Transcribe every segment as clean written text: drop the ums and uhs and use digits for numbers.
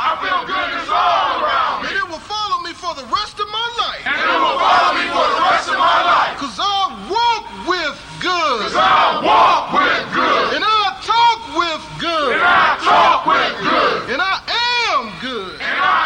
I feel goodness all around me. And it will follow me for the rest of my life. And it will follow me for the rest of my life. Cause I walk with good. Cause I walk with good. And I talk with good. And I talk with good. And I am good. And I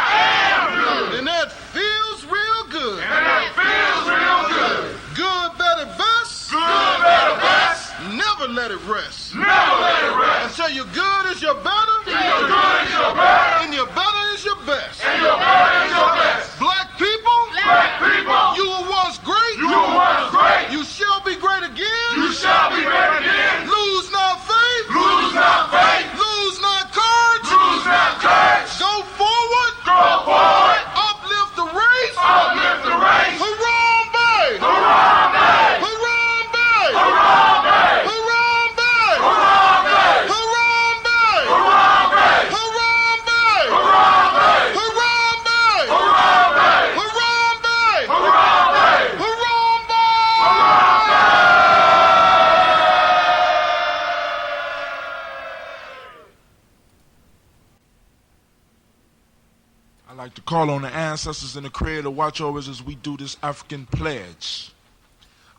am good. And that feels real good. And that feels real good. Good, better, best. Good, better, best. Never let it rest. Never let it rest. Until your good is your better. Till your good is your better. And your better is your best. And your better is your best. Black people. Black people. You were once great. You were once great. You shall be great again. You shall be great again. Lose not faith. Lose not faith. Lose not courage. Lose not courage. Go forward. Go forward. Uplift the race. Uplift the race. Harambe. Harambe. Harambe. Harambe. Harambe. Harambe. Harambe. Harambe. Harambe. Harambe. Harambe. Harambe. Harambe. Harambe. Harambe. I'd like to call on the ancestors and the Creator to watch over us as we do this African pledge.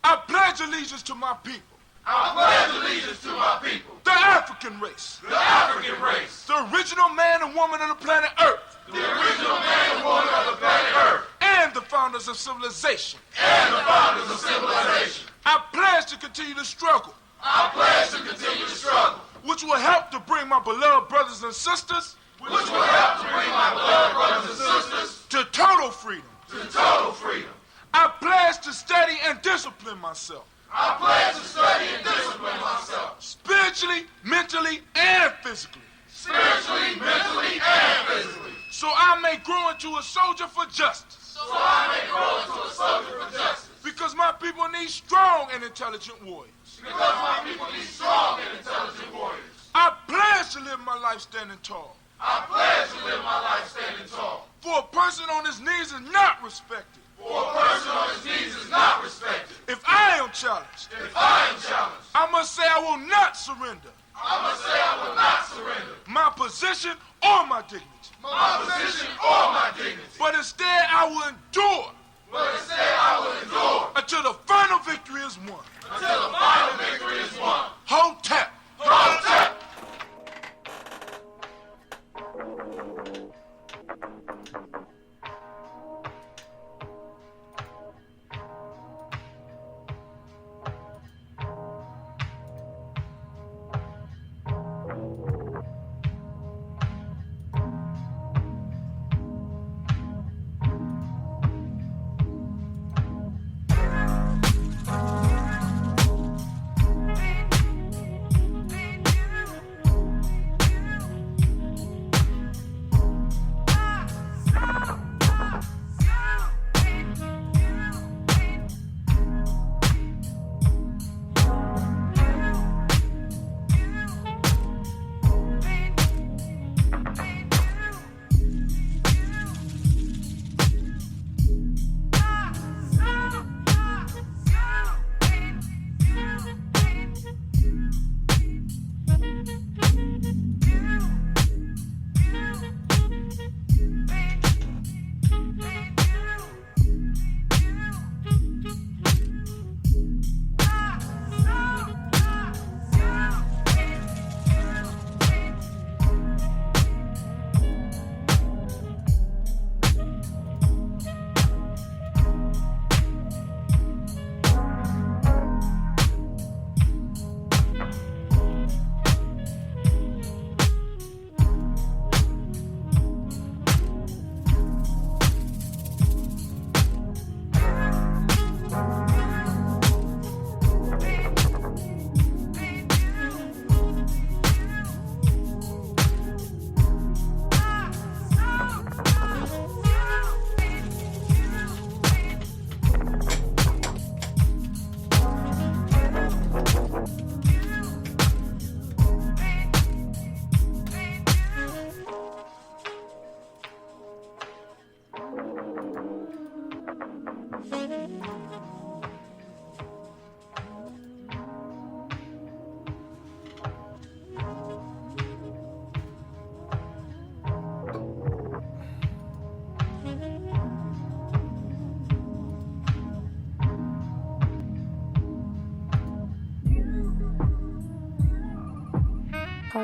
I pledge allegiance to my people. I pledge allegiance to my people. The African race. The African race. The original man and woman of the planet Earth. The original man and woman of the planet Earth. And the founders of civilization. And the founders of civilization. I pledge to continue to struggle. I pledge to continue to struggle. Which will help to bring my beloved brothers and sisters. Which will help to bring my beloved brothers and sisters. To total freedom. To total freedom. I pledge to study and discipline myself. I pledge to study and discipline myself. Spiritually, mentally, and physically. Spiritually, mentally, and physically. So I may grow into a soldier for justice. So I may grow into a soldier for justice. Because my people need strong and intelligent warriors. Because my people need strong and intelligent warriors. I pledge to live my life standing tall. I pledge to live my life standing tall. For a person on his knees is not respected. For a person on his knees is not respected. If I am challenged, If I am challenged, I must say I will not surrender I must say I will not surrender my position or my dignity. my position or my dignity. But instead I will endure But instead I will endure until the final victory is won. until the final victory is won. Hotep. Hotep.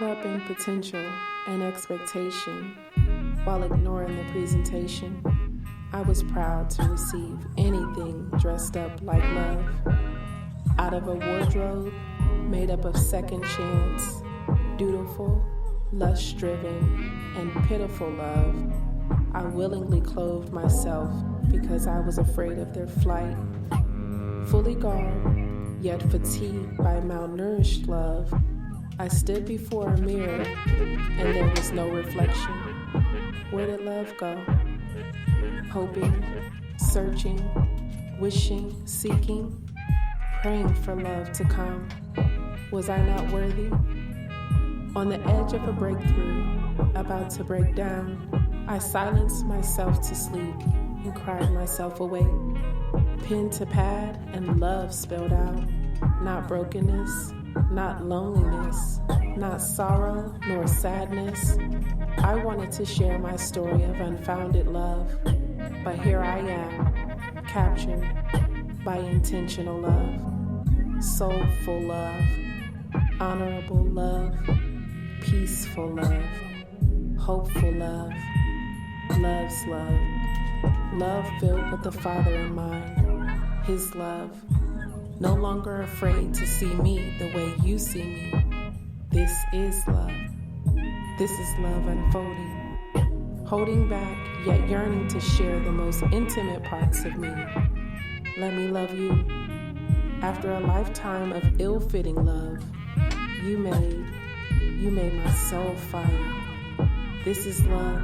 Caught up in potential and expectation while ignoring the presentation. I was proud to receive anything dressed up like love. Out of a wardrobe made up of second chance, dutiful, lust-driven, and pitiful love, I willingly clothed myself because I was afraid of their flight. Fully garbed, yet fatigued by malnourished love, I stood before a mirror and there was no reflection. Where did love go? Hoping, searching, wishing, seeking, praying for love to come. Was I not worthy? On the edge of a breakthrough, about to break down, I silenced myself to sleep and cried myself awake. Pen to pad and love spilled out. Not brokenness, not loneliness, not sorrow nor sadness. I wanted to share my story of unfounded love, but here I am, captured by intentional love, soulful love, honorable love, peaceful love, hopeful love, love's love, love filled with the Father in mind, His love, no longer afraid to see me the way you see me. This is love. This is love unfolding, holding back yet yearning to share the most intimate parts of me. Let me love you. After a lifetime of ill-fitting love, you made my soul fire. This is love.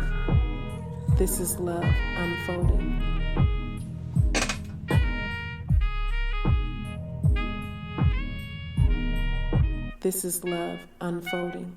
This is love unfolding. This is love unfolding.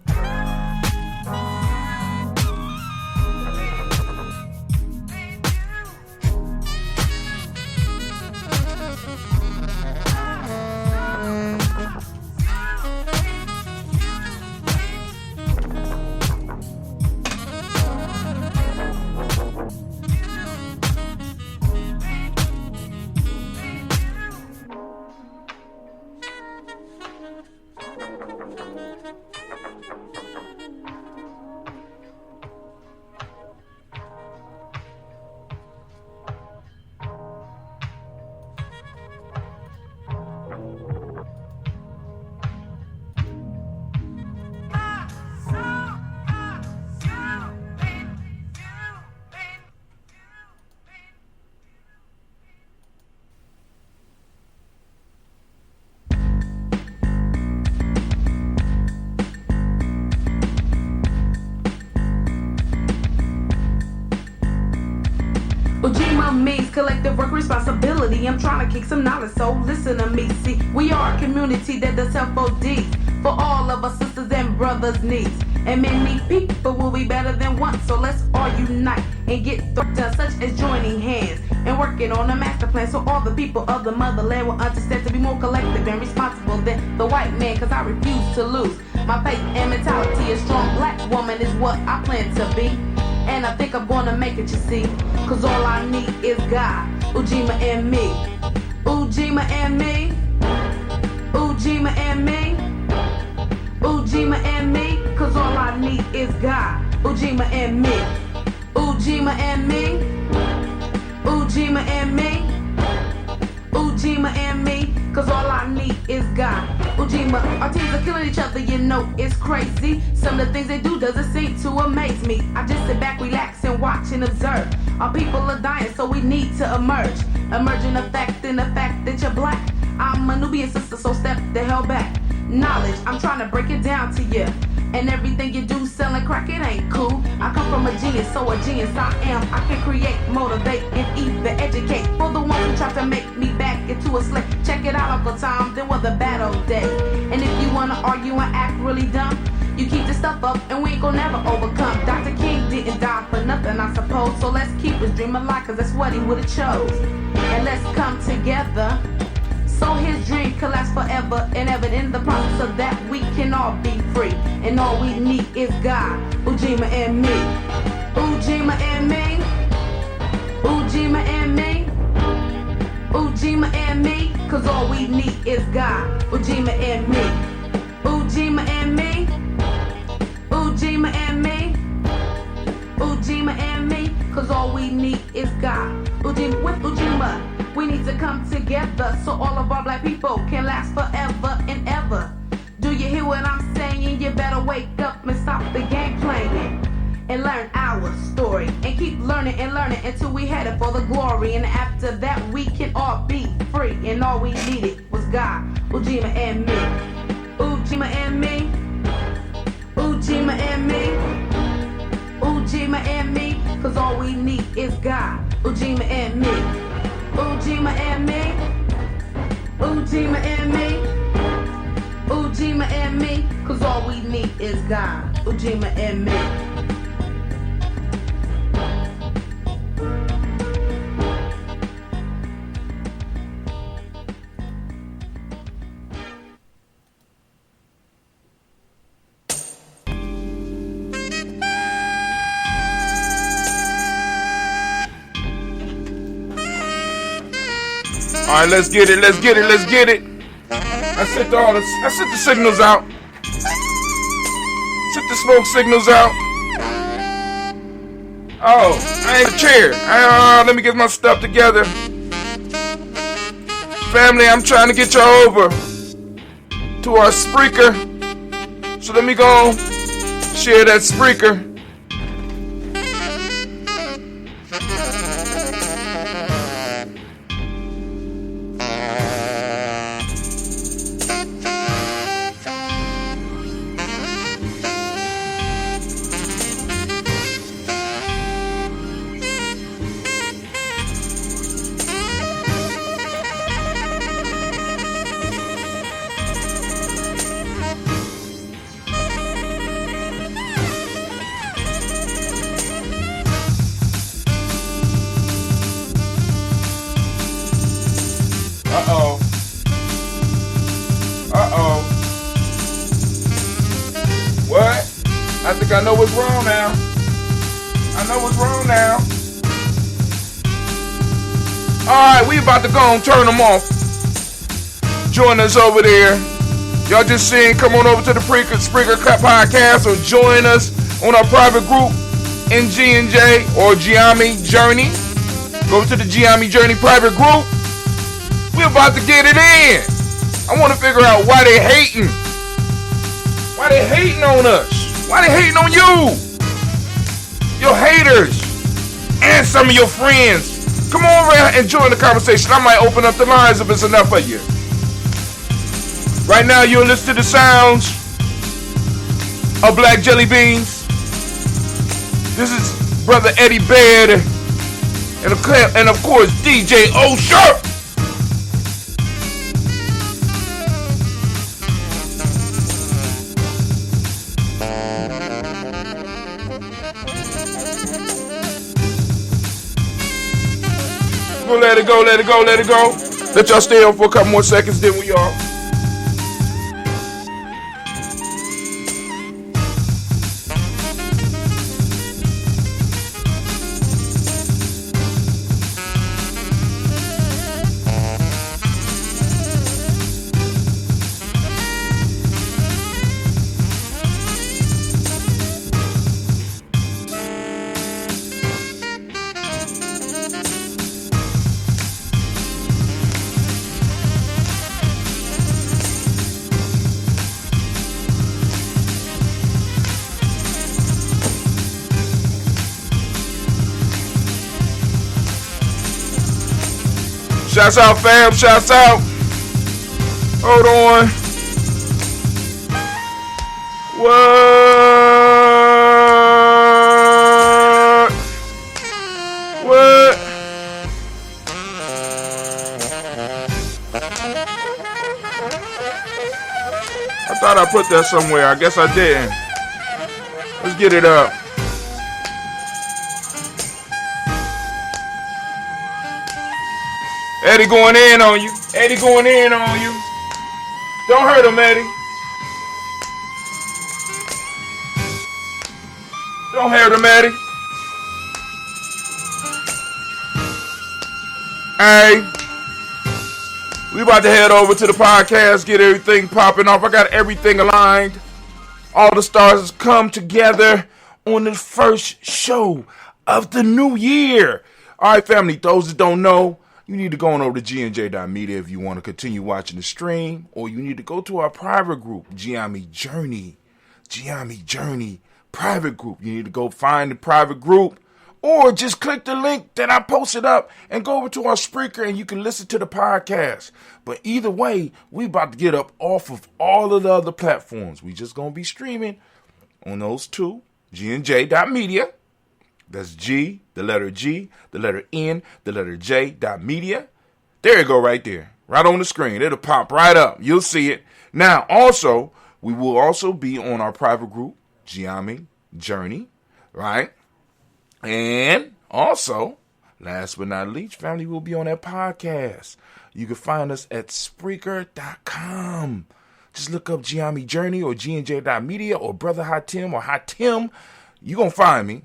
Means collective work responsibility. I'm trying to kick some knowledge, so listen to me. See, we are a community that does help ODs for all of our sisters and brothers' needs. And many people will be better than one, so let's all unite and get done, such as joining hands and working on a master plan, so all the people of the motherland will understand to be more collective and responsible than the white man, cause I refuse to lose my faith and mentality. A strong black woman is what I plan to be, and I think I'm gonna make it, you see, cause all I need is God, Ujima and me, Ujima and me, Ujima and me, Ujima and me, cause all I need is God, Ujima and me, Ujima and me, Ujima and me, Ujima and me, cause all I need is God. Ujima, our teams are killing each other, you know it's crazy. Some of the things they do doesn't seem to amaze me. I just sit back, relax, and watch and observe. Our people are dying, so we need to emerge. Emerging the fact that you're black. I'm a Nubian sister, so step the hell back. Knowledge, I'm trying to break it down to you. And everything you do selling crack, it ain't cool. I come from a genius, so a genius I am. I can create, motivate, and even educate. For the ones who try to make me back into a slave. Check it out, Uncle Tom, then were the bad old days. And if you wanna argue and act really dumb, you keep the stuff up and we ain't gonna never overcome. Dr. King didn't die for nothing, I suppose. So let's keep his dream alive, cause that's what he would've chose. And let's come together, so his dream can last forever and ever. In the process of that, we can all be free. And all we need is God, Ujima and me, Ujima and me, Ujima and me, Ujima and me, cause all we need is God, Ujima and me, Ujima and me, Ujima and me. Ujima and me, cause all we need is God. Ujima with Ujima, we need to come together so all of our black people can last forever and ever. Do you hear what I'm saying? You better wake up and stop the game playing and learn our story and keep learning and learning until we headed for the glory. And after that we can all be free, and all we needed was God. Ujima and me. Ujima and me. Ujima and me. Ujima and me, cause all we need is God. Ujima and me. Ujima and me. Ujima and me. Ujima and me, cause all we need is God. Ujima and me. All right, let's get it. I sent the signals out. Sent the smoke signals out. Oh, I ain't a chair. Let me get my stuff together. Family, I'm trying to get y'all over to our Spreaker. So let me go share that Spreaker. What? I think I know what's wrong now. Alright, we about to go and turn them off. Join us over there. Y'all just seen, come on over to the Spreaker podcast or join us on our private group in GNJ or Gye-Nyame Journey. Go to the Gye-Nyame Journey private group. We're about to get it in. I want to figure out why they hating. Why they hating on us? Why they hating on you? Your haters and some of your friends. Come over and join the conversation. I might open up the lines if it's enough for you. Right now you're listening to the sounds of Black Jelly Beans. This is Brother Eddie Baird and of course DJ Osher. Let it go. Let y'all stay on for a couple more seconds, then we are. Shouts out, fam. Shouts out. Hold on. What? I thought I put that somewhere. I guess I didn't. Let's get it up. Eddie going in on you. Don't hurt him, Eddie. Hey, we about to head over to the podcast, get everything popping off. I got everything aligned. All the stars come together on the first show of the new year. All right, family, those that don't know, you need to go on over to GNJ.media if you want to continue watching the stream, or you need to go to our private group, Gye-Nyame Journey private group. You need to go find the private group, or just click the link that I posted up and go over to our Spreaker and you can listen to the podcast. But either way, we about to get up off of all of the other platforms. We just going to be streaming on those two, GNJ.media. That's G, the letter G, the letter N, the letter J, .media. There you go right there. Right on the screen. It'll pop right up. You'll see it. Now, also, we will also be on our private group, Gye-Nyame Journey, right? And also, last but not least, family, will be on that podcast. You can find us at Spreaker.com. Just look up Gye-Nyame Journey or GNJ.media or Brother Hot Tim or Hot Tim. You're going to find me.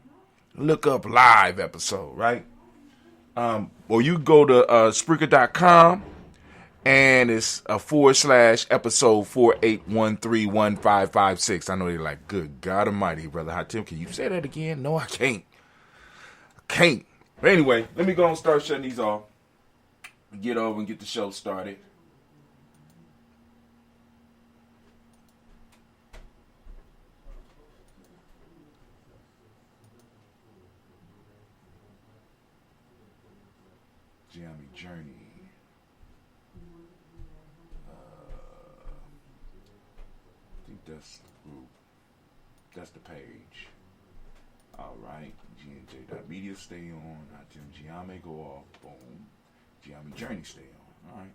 Look up live episode, right? Or you go to Spreaker.com and it's a / episode 48131556. I know they're like, good God Almighty, Brother Hot Tim. Can you say that again? No, I can't. But anyway, let me go and start shutting these off. Get over and get the show started. Gye-Nyame Journey. I think that's the group. That's the page. All right. GNJ.media stay on. Gye-Nyame go off. Boom. Gye-Nyame Journey stay on. All right.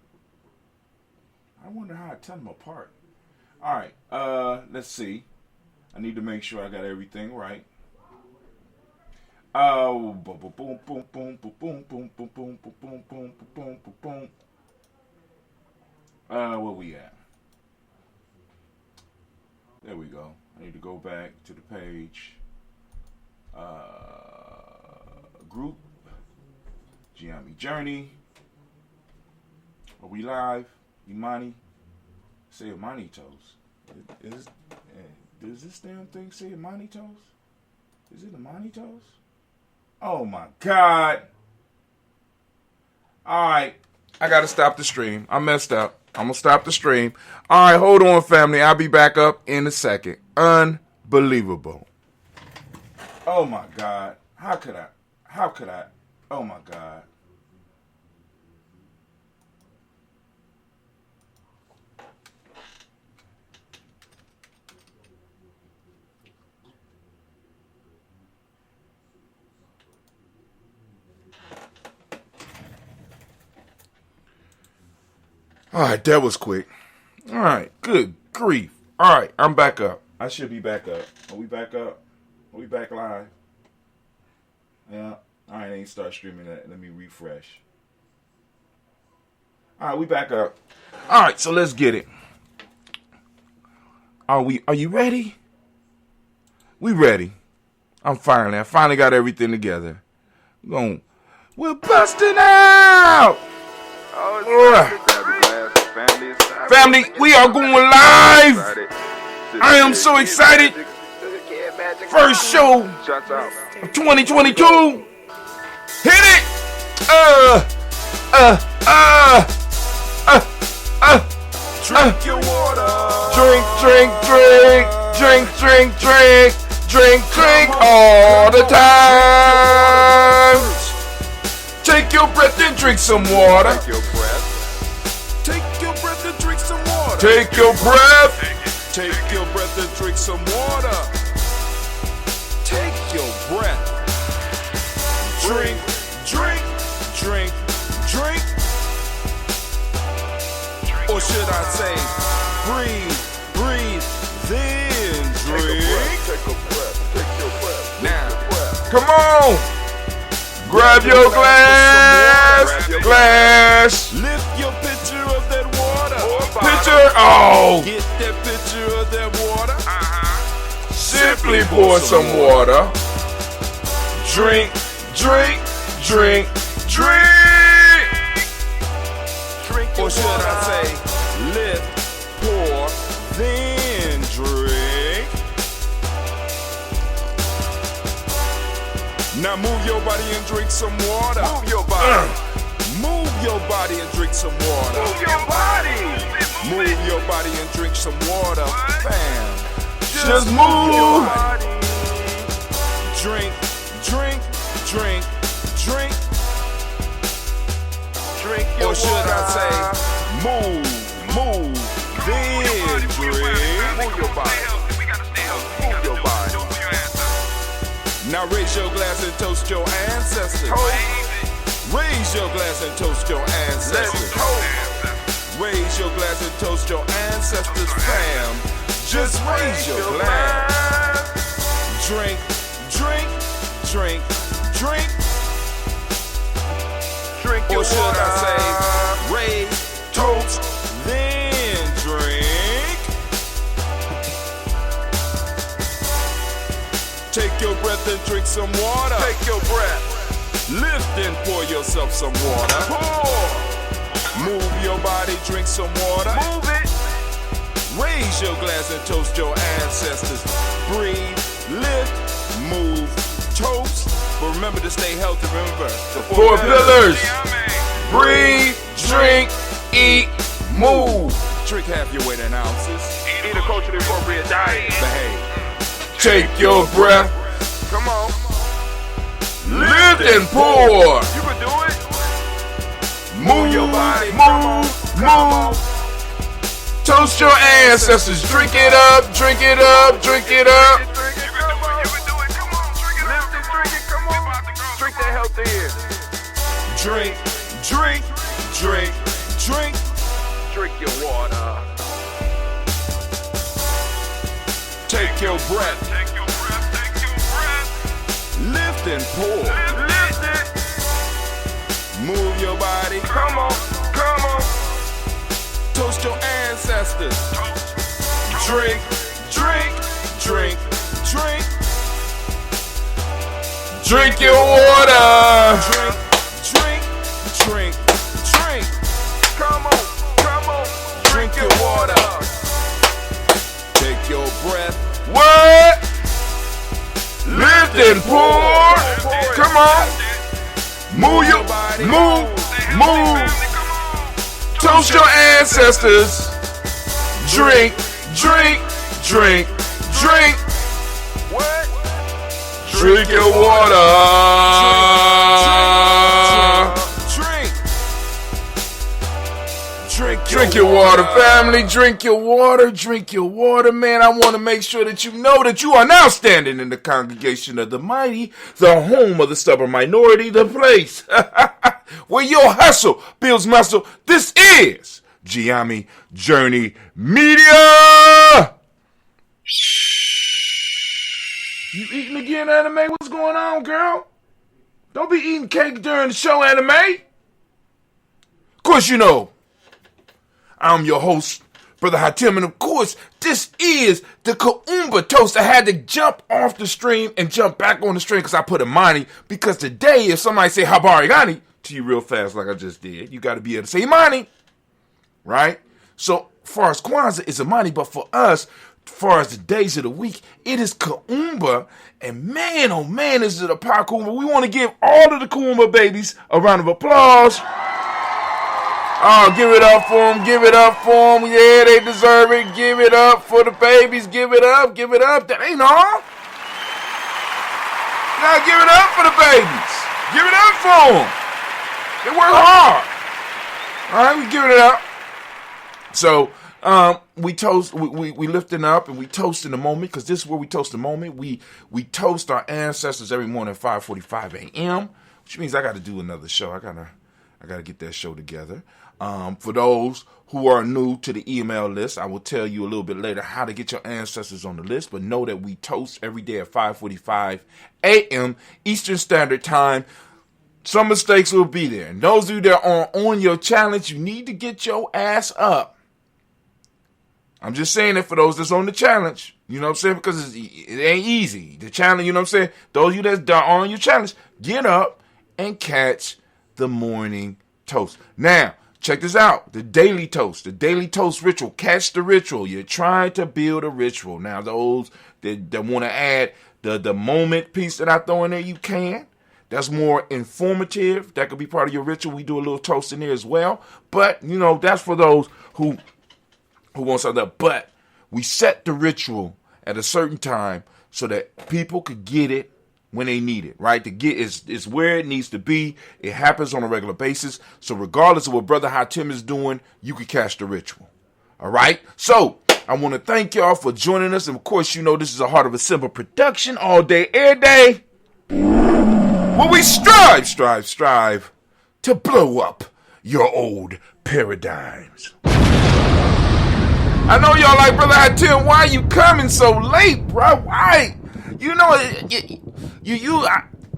I wonder how I tell them apart. All right. Let's see. I need to make sure I got everything right. Oh, boom, boom, boom, boom, boom, boom, boom, boom, boom, boom, boom, boom, boom, boom, boom. Where we at? There we go. I need to go back to the page. Group. Gye-Nyame Journey. Are we live? Imani? Say Imani Toast. Does this damn thing say Imani Toast? Is it Imani Toast? Oh my God. Alright. I gotta stop the stream. I messed up. I'm gonna stop the stream. Alright, hold on, family. I'll be back up in a second. Unbelievable. Oh my God. How could I? Oh my God. All right, that was quick. All right, good grief. All right, I'm back up. I should be back up. Are we back up? Are we back live? Yeah. All right, I ain't start streaming that. Let me refresh. All right, we back up. All right, so let's get it. Are you ready? We ready. I finally got everything together. We're busting out. Family, we are going live. I am so excited. First show of 2022. Hit it. Drink your water. Drink all the time. Take your breath and drink some water. Take your breath and drink some water. Take your breath. Take your breath and drink some water. Take your breath. Drink. Or should I say, breathe, then drink. Take a breath. Now, come on. Grab your glass. Lift your pitcher of that water. Get that pitcher of that water. Simply pour some water. Drink. Or should I say, lift, pour, then drink. Now move your body and drink some water. Move your body. Move your body and drink some water. Move your body. Move your body and drink some water. Bam. Just move. Drink, drink, drink, drink. Drink your Or should water. I say, move, then drink. Move your body. Move your body. Now raise your glass and toast your ancestors. Raise your glass and toast your Let's ancestors. toast. Raise your glass and toast your ancestors, fam. Just raise your glass. Drink, drink, drink, drink. Drink your Or should water. I say, raise, toast, then drink. Take your breath and drink some water. Take your breath. Lift and pour yourself some water. Pour. Move your body, drink some water. Move it. Raise your glass and toast your ancestors. Breathe, lift, move, toast. But remember to stay healthy. Remember the Four pillars. Gye-Nyame. Breathe, drink, eat, move. Drink half your weight in ounces. Eat a culturally appropriate diet. Behave. Take your breath, Come on. lift and pour. You can do it. Move your body. Come on. move. Toast your ancestors. Drink it up, drink it up, drink it up. Drink it. Come on. You can do it. Come on. Drink it. Lift it. Drink it. Come on. Drink that healthy air. Drink, drink, drink, drink. Drink your water. Take your breath. Take your breath. Take your breath. Lift and pour. Lift it. Move your body. Come on. Come on. Toast your ancestors. Drink, drink, drink, drink. Drink your water. Drink, drink, drink, drink. Come on. Come on. Drink your water. Take your breath. What? Lift and pour. Come on. Move your body. move. Toast your ancestors. Drink, drink, drink, drink. What? Drink your water. Drink. Drink your water, family. Drink your water. Drink your water, man. I want to make sure that you know that you are now standing in the congregation of the mighty, the home of the stubborn minority, the place where your hustle builds muscle. This is Gye-Nyame Journey Media. You eating again, Anime? What's going on, girl? Don't be eating cake during the show, Anime. Of course, you know, I'm your host, Brother Hatim, and of course, this is the Kuumba Toast. I had to jump off the stream and jump back on the stream because I put a Imani, because today, if somebody say Habarigani to you real fast like I just did, you got to be able to say Imani, right? So, far as Kwanzaa is Imani, but for us, far as the days of the week, it is Kuumba, and man, oh man, this is a power Kuumba. We want to give all of the Kuumba babies a round of applause. Oh, give it up for them, give it up for them. Yeah, they deserve it. Give it up for the babies. Give it up, give it up. That ain't all. Now give it up for the babies. Give it up for them. They work hard. All right, we giving it up. So, we toast, we lifting up and we toast in the moment, because this is where we toast the moment. We toast our ancestors every morning at 5:45 a.m., which means I got to do another show. I gotta get that show together. For those who are new to the email list, I will tell you a little bit later how to get your ancestors on the list. But know that we toast every day at 5:45 a.m. Eastern Standard Time. Some mistakes will be there. And those of you that are on your challenge, you need to get your ass up. I'm just saying it for those that's on the challenge. You know what I'm saying? Because it ain't easy. The challenge, you know what I'm saying? Those of you that are on your challenge, get up and catch the morning toast. Now, check this out. The daily toast ritual. Catch the ritual. You're trying to build a ritual. Now, those that want to add the moment piece that I throw in there, you can. That's more informative. That could be part of your ritual. We do a little toast in there as well. But, that's for those who want something. But we set the ritual at a certain time so that people could get it when they need it, right? To get is where it needs to be. It happens on a regular basis. So regardless of what Brother Hatim is doing, you can catch the ritual. All right? So I want to thank y'all for joining us. And of course, this is a Heart of a Simple production all day, every day. Where we strive to blow up your old paradigms. I know y'all like, Brother Hatim, why you coming so late, bro? Why?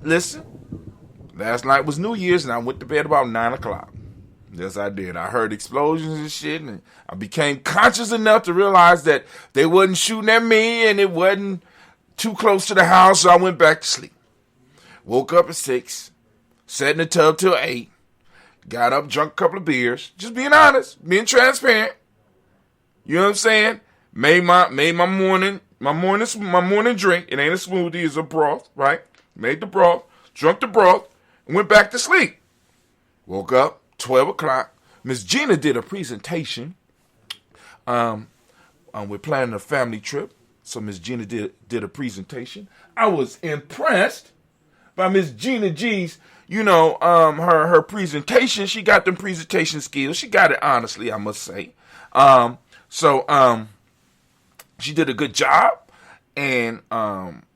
Listen, last night was New Year's and I went to bed about 9 o'clock. Yes, I did. I heard explosions and shit, and I became conscious enough to realize that they wasn't shooting at me and it wasn't too close to the house, so I went back to sleep. Woke up at 6, sat in the tub till 8, got up, drunk a couple of beers, just being honest, being transparent. You know what I'm saying? Made my morning drink. It ain't a smoothie, it's a broth, right? Made the broth, drunk the broth, and went back to sleep. Woke up 12 o'clock. Miss Gina did a presentation. We're planning a family trip, so Miss Gina did a presentation. I was impressed by Miss Gina G's, her presentation. She got them presentation skills. She got it honestly, I must say. So she did a good job. And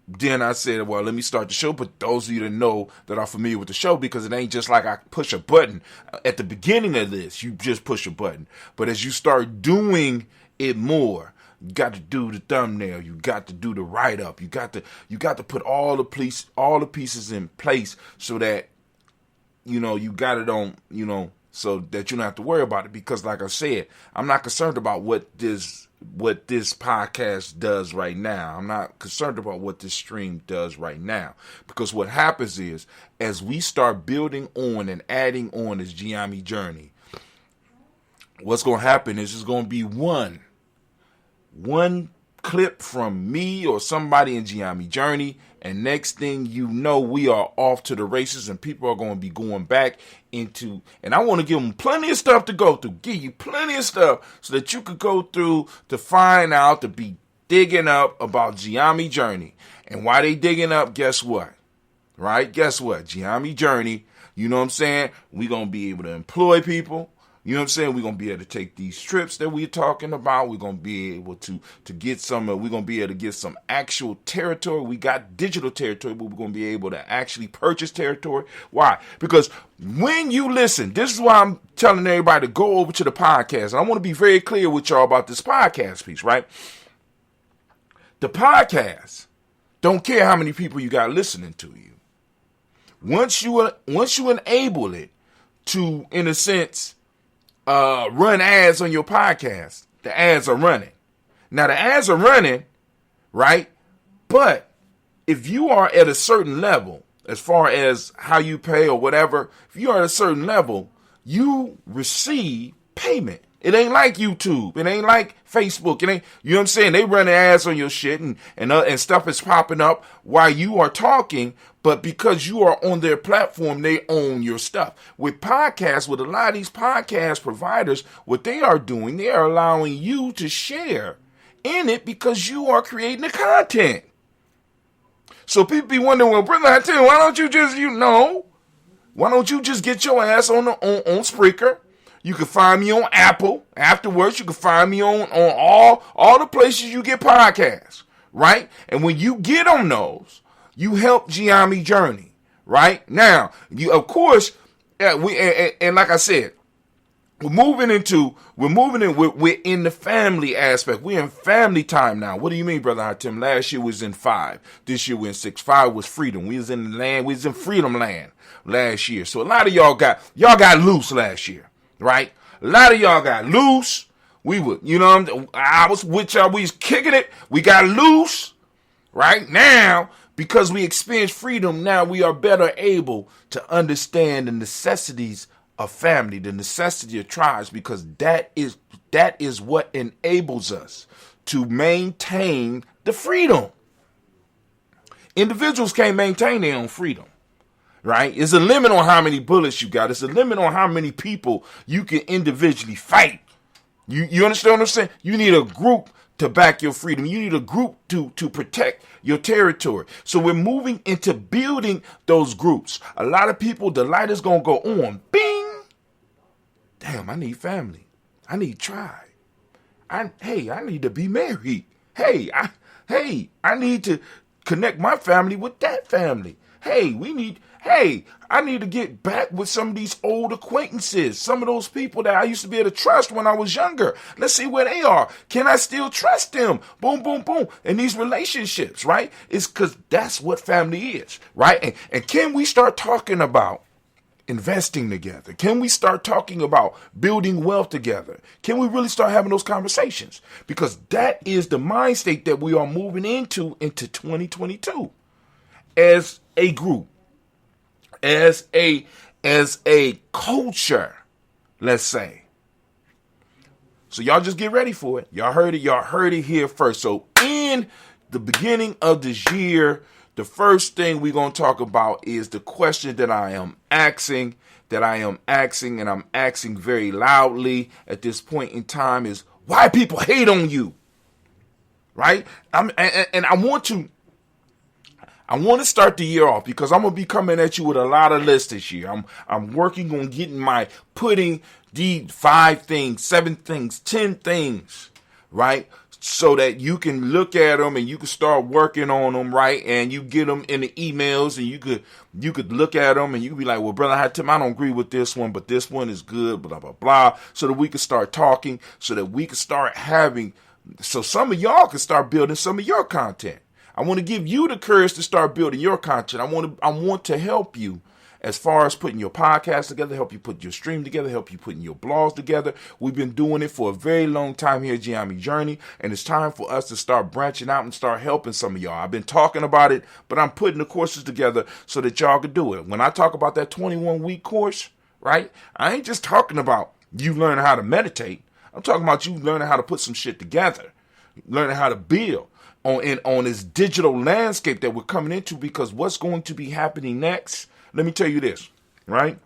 then I said, well, let me start the show. But those of you that know that are familiar with the show, because it ain't just like I push a button. At the beginning of this, you just push a button. But as you start doing it more, you got to do the thumbnail. You got to do the write-up. You got to put all the pieces in place so that, you got it on, so that you don't have to worry about it. Because like I said, I'm not concerned about what this podcast does right now. I'm not concerned about what this stream does right now. Because what happens is, as we start building on and adding on this Gye-Nyame journey, what's going to happen is there's going to be one clip from me or somebody in Gye-Nyame journey, and next thing you know, we are off to the races, and people are going to be going back into, and I want to give them plenty of stuff to go through, give you plenty of stuff so that you could go through to find out, to be digging up about Gye-Nyame journey. And why they digging up, guess what? Right? Guess what? Gye-Nyame journey, you know what I'm saying? We're going to be able to employ people. You know what I'm saying? We're going to be able to take these trips that we're talking about. We're going to be able to get some, we're going to be able to get some actual territory. We got digital territory, but we're going to be able to actually purchase territory. Why? Because when you listen, this is why I'm telling everybody to go over to the podcast. And I want to be very clear with y'all about this podcast piece, right? The podcast don't care how many people you got listening to you. Once you enable it to, in a sense, run ads on your podcast, the ads are running. Now, the ads are running, right? But if you are at a certain level, as far as how you pay or whatever, if you are at a certain level, you receive payment. It ain't like YouTube. It ain't like Facebook. It ain't, you know what I'm saying? They run ads on your shit and stuff is popping up while you are talking, but because you are on their platform, they own your stuff. With podcasts, with a lot of these podcast providers, what they are doing, they are allowing you to share in it because you are creating the content. So people be wondering, well, Brother Hatim, why don't you just, why don't you just get your ass on Spreaker? You can find me on Apple. Afterwards, you can find me on all the places you get podcasts, right? And when you get on those, you help Gye-Nyame journey, right? Now, you of course, and like I said, we're in the family aspect. We're in family time now. What do you mean, Brother Hatim? Last year was in 5. This year we're in 6. 5 was freedom. We was in the land. We was in freedom land last year. So a lot of y'all got loose last year, right? A lot of y'all got loose. We were, I was with y'all. We was kicking it. We got loose right now because we experienced freedom. Now we are better able to understand the necessities of family, the necessity of tribes, because that is what enables us to maintain the freedom. Individuals can't maintain their own freedom, right? There's a limit on how many bullets you got. There's a limit on how many people you can individually fight. You understand what I'm saying? You need a group to back your freedom. You need a group to protect your territory. So we're moving into building those groups. A lot of people, the light is going to go on. Bing! Damn, I need family. I need tribe. I need to be married. I need to connect my family with that family. I need to get back with some of these old acquaintances, some of those people that I used to be able to trust when I was younger. Let's see where they are. Can I still trust them? Boom, boom, boom. And these relationships, right? It's because that's what family is, right? And can we start talking about investing together? Can we start talking about building wealth together? Can we really start having those conversations? Because that is the mind state that we are moving into 2022 as a group, as a culture, let's say. So y'all just get ready for it. Y'all heard it here first. So in the beginning of this year, the first thing we're going to talk about is the question that I am asking, and I'm asking very loudly at this point in time is, why people hate on you, right? I want to start the year off because I'm going to be coming at you with a lot of lists this year. I'm working on putting the 5 things, 7 things, 10 things, right? So that you can look at them and you can start working on them, right? And you get them in the emails and you could look at them and you could be like, well, brother Tim, I don't agree with this one, but this one is good, blah, blah, blah. So that we can start talking, so that we can start so some of y'all can start building some of your content. I want to give you the courage to start building your content. I want to help you as far as putting your podcast together, help you put your stream together, help you putting your blogs together. We've been doing it for a very long time here at Gye-Nyame Journey, and it's time for us to start branching out and start helping some of y'all. I've been talking about it, but I'm putting the courses together so that y'all can do it. When I talk about that 21-week course, right, I ain't just talking about you learning how to meditate. I'm talking about you learning how to put some shit together, learning how to build on this digital landscape that we're coming into, because what's going to be happening next, let me tell you this, right?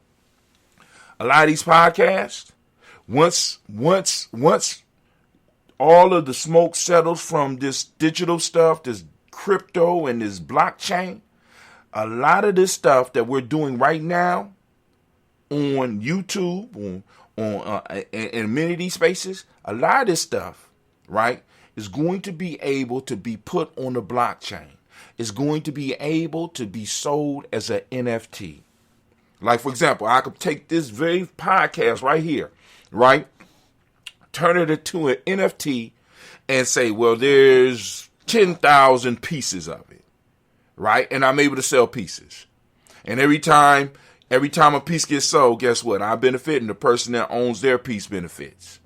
A lot of these podcasts, once all of the smoke settles from this digital stuff, this crypto and this blockchain, a lot of this stuff that we're doing right now on YouTube, in many of these spaces, a lot of this stuff, right, is going to be able to be put on the blockchain. It's going to be able to be sold as an NFT. Like, for example, I could take this very podcast right here, right, turn it into an NFT and say, well, there's 10,000 pieces of it, right? And I'm able to sell pieces. And every time a piece gets sold, guess what? I benefit and the person that owns their piece benefits.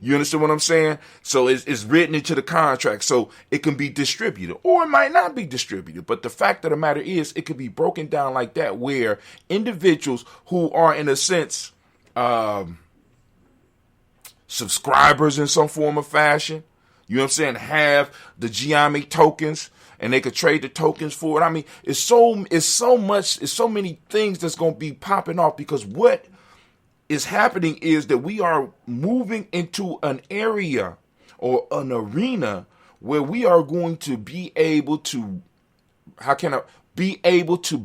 You understand what I'm saying? So it's written into the contract, so it can be distributed, or it might not be distributed. But the fact of the matter is, it could be broken down like that, where individuals who are, in a sense, subscribers in some form or fashion, you know what I'm saying, have the Gye-Nyame tokens, and they could trade the tokens for it. I mean, it's so many things that's going to be popping off, because what is happening is that we are moving into an area or an arena where we are going to be able to,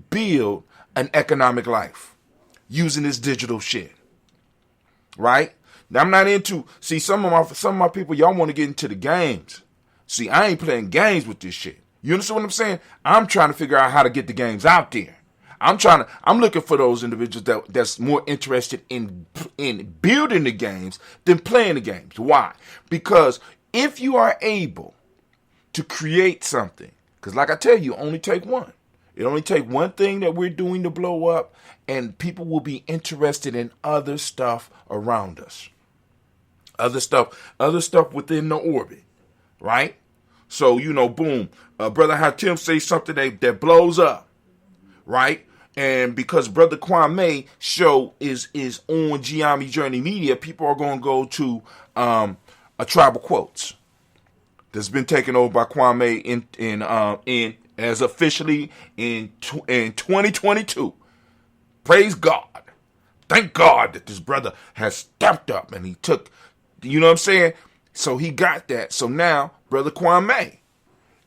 build an economic life using this digital shit, right? Now, I'm not into, some of my people, y'all want to get into the games. See, I ain't playing games with this shit. You understand what I'm saying? I'm trying to figure out how to get the games out there. I'm looking for those individuals that's more interested in building the games than playing the games. Why? Because if you are able to create something, because like I tell you, only take one. It only take one thing that we're doing to blow up, and people will be interested in other stuff around us. Other stuff within the orbit, right? So, boom, Brother Tim say something that blows up, right? And because Brother Kwame show is on GNJMedia, people are going to go to a Tribal Quotes that's been taken over by Kwame in as officially in 2022. Praise God. Thank God that this brother has stepped up and he took, you know what I'm saying? So he got that. So now, Brother Kwame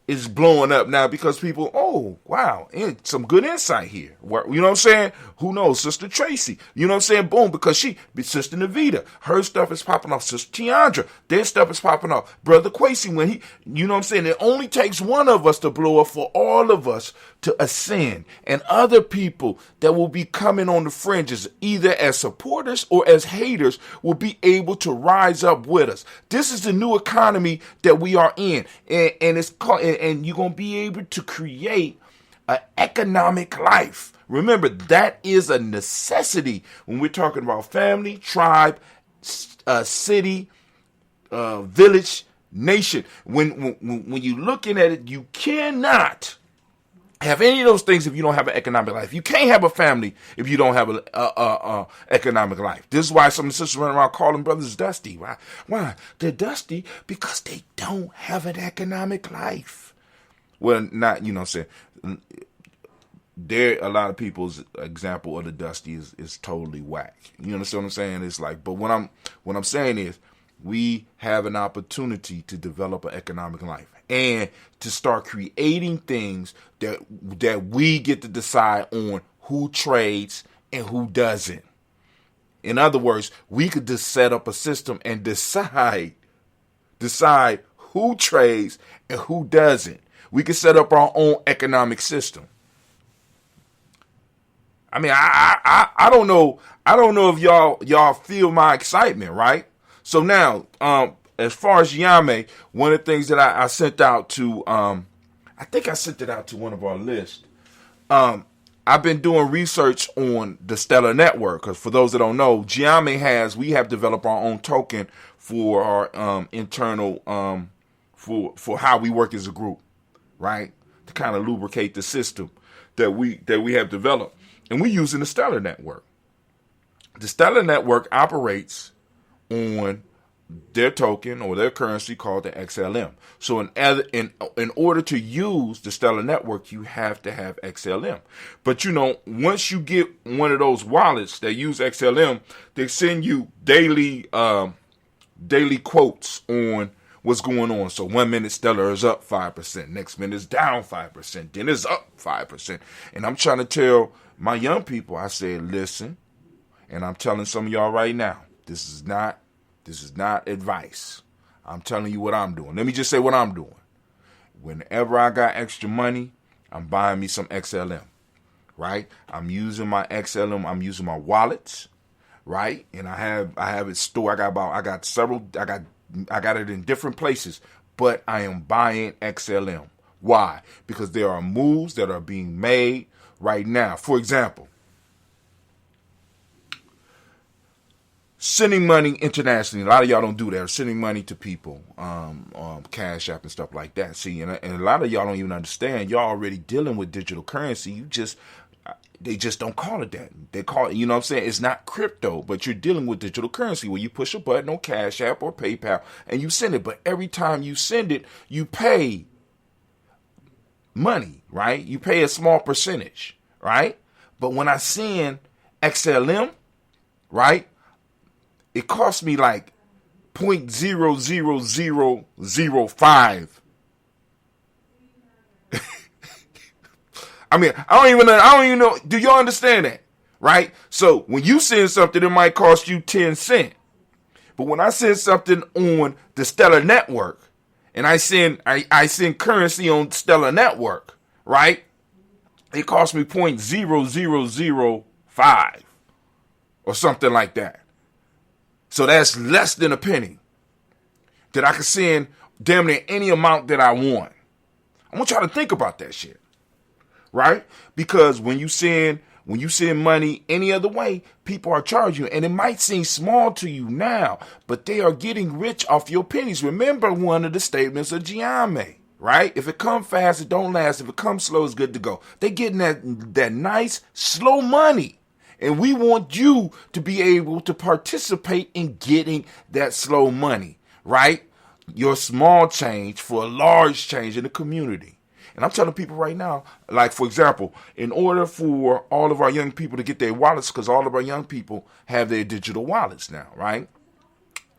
is blowing up now because people, oh, wow, some good insight here. You know what I'm saying? Who knows? Sister Tracy, you know what I'm saying? Boom, because Sister Navita, her stuff is popping off. Sister Tiandra, their stuff is popping off. Brother Quasi, when you know what I'm saying? It only takes one of us to blow up for all of us to ascend. And other people that will be coming on the fringes, either as supporters or as haters, will be able to rise up with us. This is the new economy that we are in. And it's called, and you're going to be able to create an economic life. Remember, that is a necessity when we're talking about family, tribe, city, village, nation. When you're looking at it, you cannot have any of those things if you don't have an economic life. You can't have a family if you don't have a economic life. This is why some of the sisters run around calling brothers dusty. Why? They're dusty because they don't have an economic life. Well, not, you know what I'm saying. There, a lot of people's example of the dusty is totally whack. You understand what I'm saying? It's like, but what I'm saying is, we have an opportunity to develop an economic life and to start creating things that we get to decide on who trades and who doesn't. In other words, we could just set up a system and decide who trades and who doesn't. We could set up our own economic system. I mean, I don't know. I don't know if y'all feel my excitement, right? So now, as far as Gye-Nyame, one of the things that I sent out to, I think I sent it out to one of our lists. I've been doing research on the Stellar Network, because for those that don't know, Gye-Nyame we have developed our own token for our internal, for how we work as a group, right? To kind of lubricate the system that we have developed. And we're using the Stellar Network. The Stellar Network operates on their token or their currency called the XLM. So in order to use the Stellar Network, you have to have XLM. But once you get one of those wallets that use XLM, they send you daily quotes on what's going on. So 1 minute Stellar is up 5%, next minute is down 5%, then it's up 5%. And I'm trying to tell my young people, I said, listen, and I'm telling some of y'all right now, this is not advice. I'm telling you what I'm doing. Let me just say what I'm doing. Whenever I got extra money, I'm buying me some XLM, right? I'm using my XLM. I'm using my wallets, right? And I have it stored. I got several. I got it in different places, but I am buying XLM. Why? Because there are moves that are being made right now. For example, sending money internationally. A lot of y'all don't do that. Sending money to people, Cash App and stuff like that. See, and a lot of y'all don't even understand. Y'all already dealing with digital currency. They just don't call it that. They call it, you know what I'm saying? It's not crypto, but you're dealing with digital currency where you push a button on Cash App or PayPal and you send it. But every time you send it, you pay money, right? You pay a small percentage, right? But when I send XLM, right, it costs me like 0.00005. I mean, I don't even know. Do y'all understand that? Right? So when you send something, it might cost you 10 cents. But when I send something on the Stellar Network, and I send currency on Stellar Network, right? It costs me 0.0005 or something like that. So that's less than a penny that I can send damn near any amount that I want. I want y'all to think about that shit, right? Because when you send money any other way, people are charging you. And it might seem small to you now, but they are getting rich off your pennies. Remember one of the statements of Gye-Nyame, right? If it comes fast, it don't last. If it comes slow, it's good to go. They're getting that nice, slow money. And we want you to be able to participate in getting that slow money, right? Your small change for a large change in the community. And I'm telling people right now, like, for example, in order for all of our young people to get their wallets, because all of our young people have their digital wallets now, right?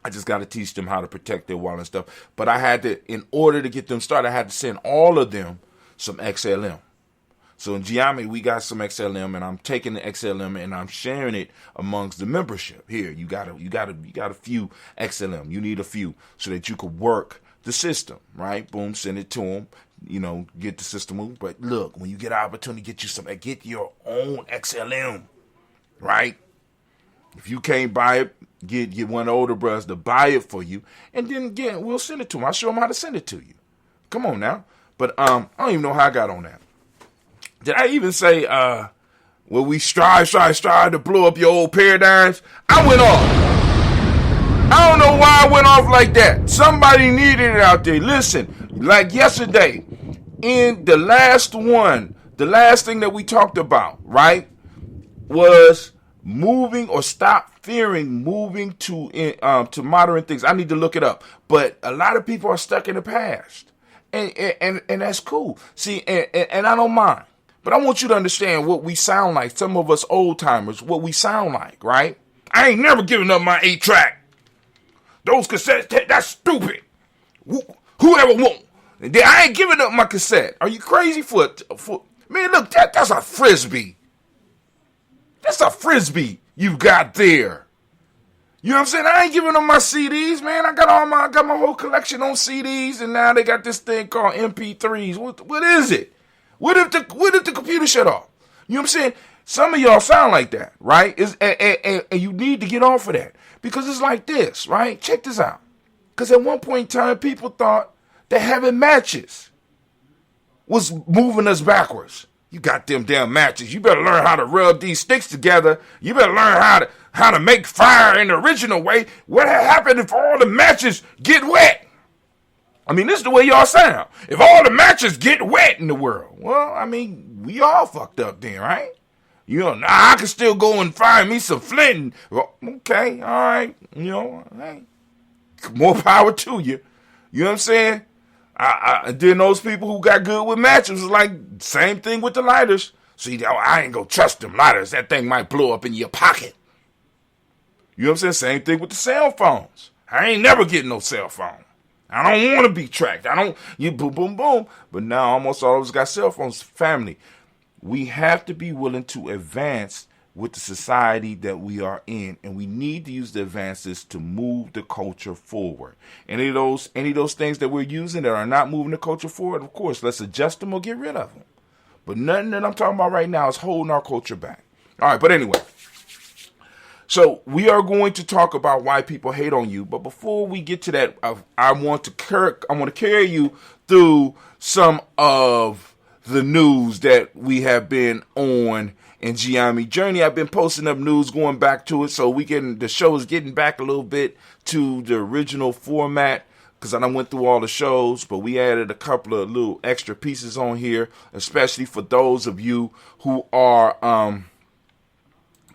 I just got to teach them how to protect their wallet and stuff. But I had to, in order to get them started, I had to send all of them some XLM. So in Gye-Nyame, we got some XLM, and I'm taking the XLM and I'm sharing it amongst the membership. Here, you got a few XLM. You need a few so that you could work the system, right? Boom, send it to them. You know, get the system moving. But look, when you get an opportunity, get your own XLM, right? If you can't buy it, get one of the older brothers to buy it for you, and then we'll send it to them. I'll show them how to send it to you. Come on now. But I don't even know how I got on that. Did I even say, well, we strive to blow up your old paradigms? I went off. I don't know why I went off like that. Somebody needed it out there. Listen, like yesterday, in the last thing that we talked about, right, was moving or stop fearing moving to modern things. I need to look it up. But a lot of people are stuck in the past. And that's cool. See, and I don't mind. But I want you to understand what we sound like. Some of us old timers, what we sound like, right? I ain't never giving up my 8-track. Those cassettes, that's stupid. Whoever won't. I ain't giving up my cassette. Are you crazy for man, look, that's a frisbee. That's a frisbee you got there. You know what I'm saying? I ain't giving up my CDs, man. I got my whole collection on CDs, and now they got this thing called MP3s. What is it? What if the computer shut off? You know what I'm saying? Some of y'all sound like that, right? And you need to get off of that. Because it's like this, right? Check this out. Because at one point in time, people thought that having matches was moving us backwards. You got them damn matches. You better learn how to rub these sticks together. You better learn how to make fire in the original way. What happened if all the matches get wet? I mean, this is the way y'all sound. If all the matches get wet in the world, well, I mean, we all fucked up then, right? You know, I can still go and find me some flint. Okay, all right. You know, hey, more power to you. You know what I'm saying? Then those people who got good with matches was like, same thing with the lighters. See, I ain't gonna trust them lighters. That thing might blow up in your pocket. You know what I'm saying? Same thing with the cell phones. I ain't never getting no cell phone. I don't want to be tracked. You boom, boom, boom. But now almost all of us got cell phones. Family, we have to be willing to advance with the society that we are in, and we need to use the advances to move the culture forward. Any of those things that we're using that are not moving the culture forward, of course, let's adjust them or get rid of them. But nothing that I'm talking about right now is holding our culture back. All right, but anyway. So we are going to talk about why people hate on you. But before we get to that, I want to carry you through some of the news that we have been on in Gye-Nyame Journey. I've been posting up news, going back to it, so the show is getting back a little bit to the original format, because I done went through all the shows, but we added a couple of little extra pieces on here, especially for those of you who are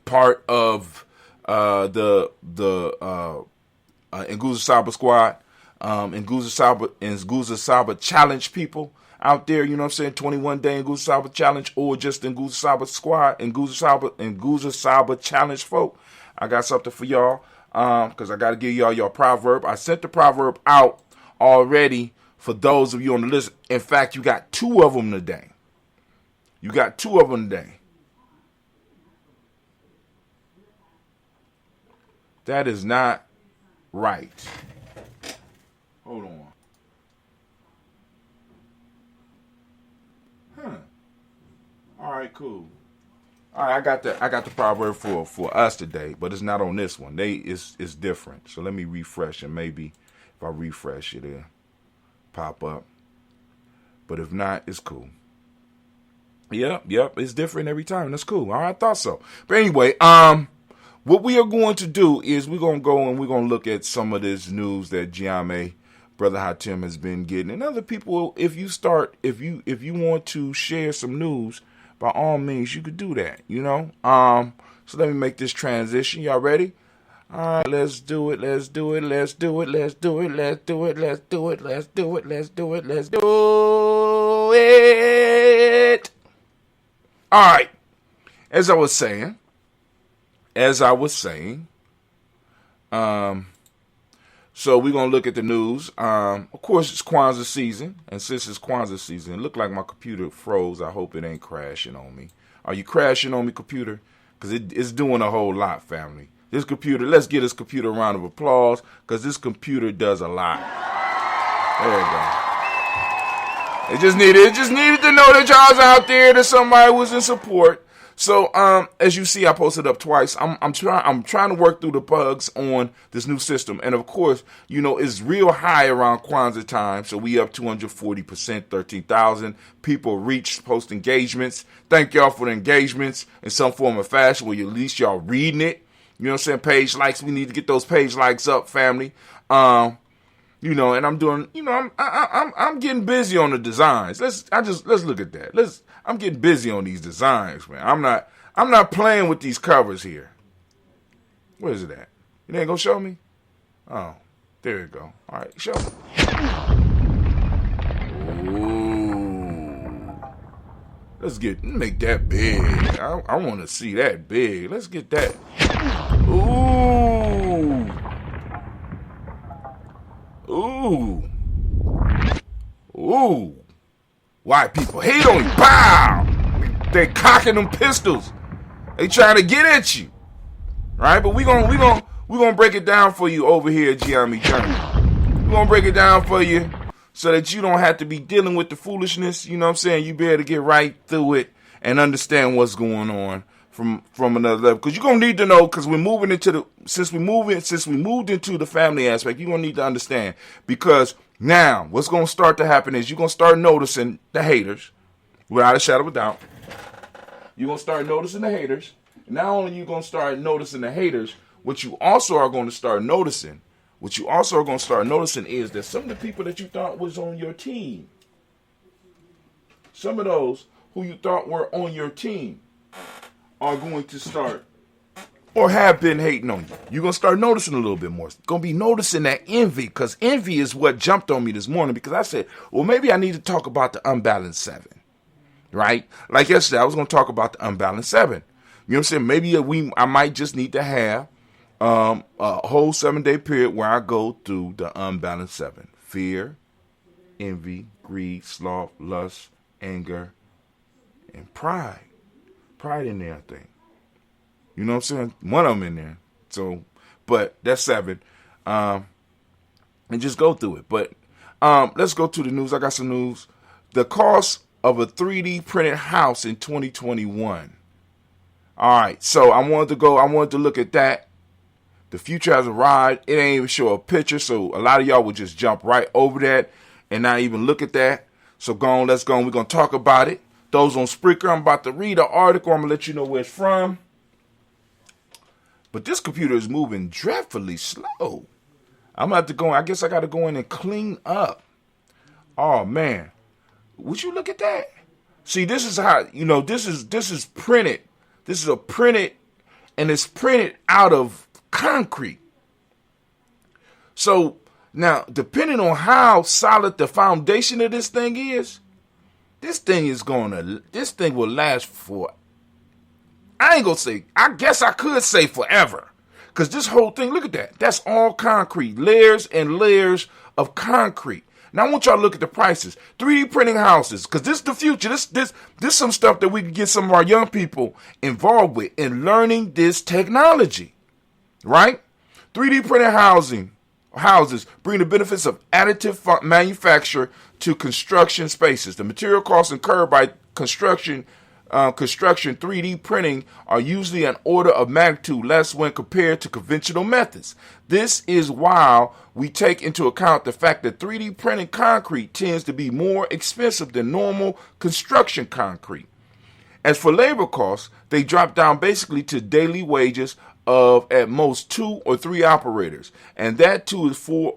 part of the Nguza Saba squad, Nguza Saba challenge people out there, you know what I'm saying? 21-day Nguza Saba challenge, or just Nguza Saba squad, Nguza Saba challenge folk. I got something for y'all, because I got to give y'all your proverb. I sent the proverb out already for those of you on the list. In fact, you got 2 of them today. That is not right. Hold on. All right, cool. All right, I got the proverb for us today, but it's not on this one. It's different. So let me refresh, and maybe if I refresh it'll pop up. But if not, it's cool. Yep, it's different every time. That's cool. All right, I thought so. But anyway, what we are going to do is we're going to go and we're going to look at some of this news that Gye-Nyame, Brother Hatim, has been getting. And other people, if you want to share some news, by all means, you could do that, you know. So let me make this transition. Y'all ready? All right, let's do it. know it. All right. As I was saying, so we're going to look at the news. Of course, it's Kwanzaa season. And since it's Kwanzaa season, it looked like my computer froze. I hope it ain't crashing on me. Are you crashing on me, computer? Because it's doing a whole lot, family. This computer, let's give this computer a round of applause, because this computer does a lot. There we go. It just needed to know that y'all's out there, that somebody was in support. So, as you see, I posted up twice. I'm trying to work through the bugs on this new system, and of course, you know, it's real high around Kwanzaa time. So we up 240%, 13,000 people reached post engagements. Thank y'all for the engagements in some form or fashion. Well, at least y'all reading it. You know what I'm saying? Page likes. We need to get those page likes up, family. You know, and I'm doing. You know, I'm getting busy on the designs. Let's look at that. I'm getting busy on these designs, man. I'm not playing with these covers here. Where is it at? It ain't gonna show me? Oh, there you go. All right, show me. Ooh. Let's make that big. I want to see that big. Let's get that. Ooh. Ooh. Ooh. White people hate on you. Pow! They cocking them pistols. They trying to get at you. Right? But we gonna break it down for you over here at Gye-Nyame Journey. We're gonna break it down for you so that you don't have to be dealing with the foolishness. You know what I'm saying? You be able to get right through it and understand what's going on from another level. Because you're gonna need to know, because since we moved into the family aspect, you're gonna need to understand. Because now, what's going to start to happen is you're going to start noticing the haters, without a shadow of a doubt. You're going to start noticing the haters. Not only are you going to start noticing the haters, what you also are going to start noticing is that some of the people that you thought was on your team, some of those who you thought were on your team are going to start or have been hating on you. You're going to start noticing a little bit more. Going to be noticing that envy, because envy is what jumped on me this morning, because I said, well, maybe I need to talk about the unbalanced 7, right? Like yesterday, I was going to talk about the unbalanced 7. You know what I'm saying? Maybe I might just need to have a whole 7-day period where I go through the unbalanced 7. Fear, envy, greed, sloth, lust, anger, and pride. Pride in there, I think. You know what I'm saying? One of them in there. So, but that's 7. And just go through it. But let's go to the news. I got some news. The cost of a 3D printed house in 2021. All right. So I wanted to look at that. The future has arrived. It ain't even show a picture. So a lot of y'all would just jump right over that and not even look at that. So let's go on. We're going to talk about it. Those on Spreaker, I'm about to read an article. I'm going to let you know where it's from. But this computer is moving dreadfully slow. I'm about to go. I guess I got to go in and clean up. Oh man, would you look at that? See, this is how, you know, this is printed. This is printed, and it's printed out of concrete. So now, depending on how solid the foundation of this thing is, this thing will last for. I ain't gonna say, I guess I could say forever. Because this whole thing, look at that. That's all concrete. Layers and layers of concrete. Now I want y'all to look at the prices. 3D printing houses. Because this is the future. This some stuff that we can get some of our young people involved with in learning this technology. Right? 3D printing houses bring the benefits of additive manufacture to construction spaces. The material costs incurred by construction 3D printing are usually an order of magnitude less when compared to conventional methods. This is while we take into account the fact that 3D printing concrete tends to be more expensive than normal construction concrete. As for labor costs, they drop down basically to daily wages of at most 2 or 3 operators, and that too is for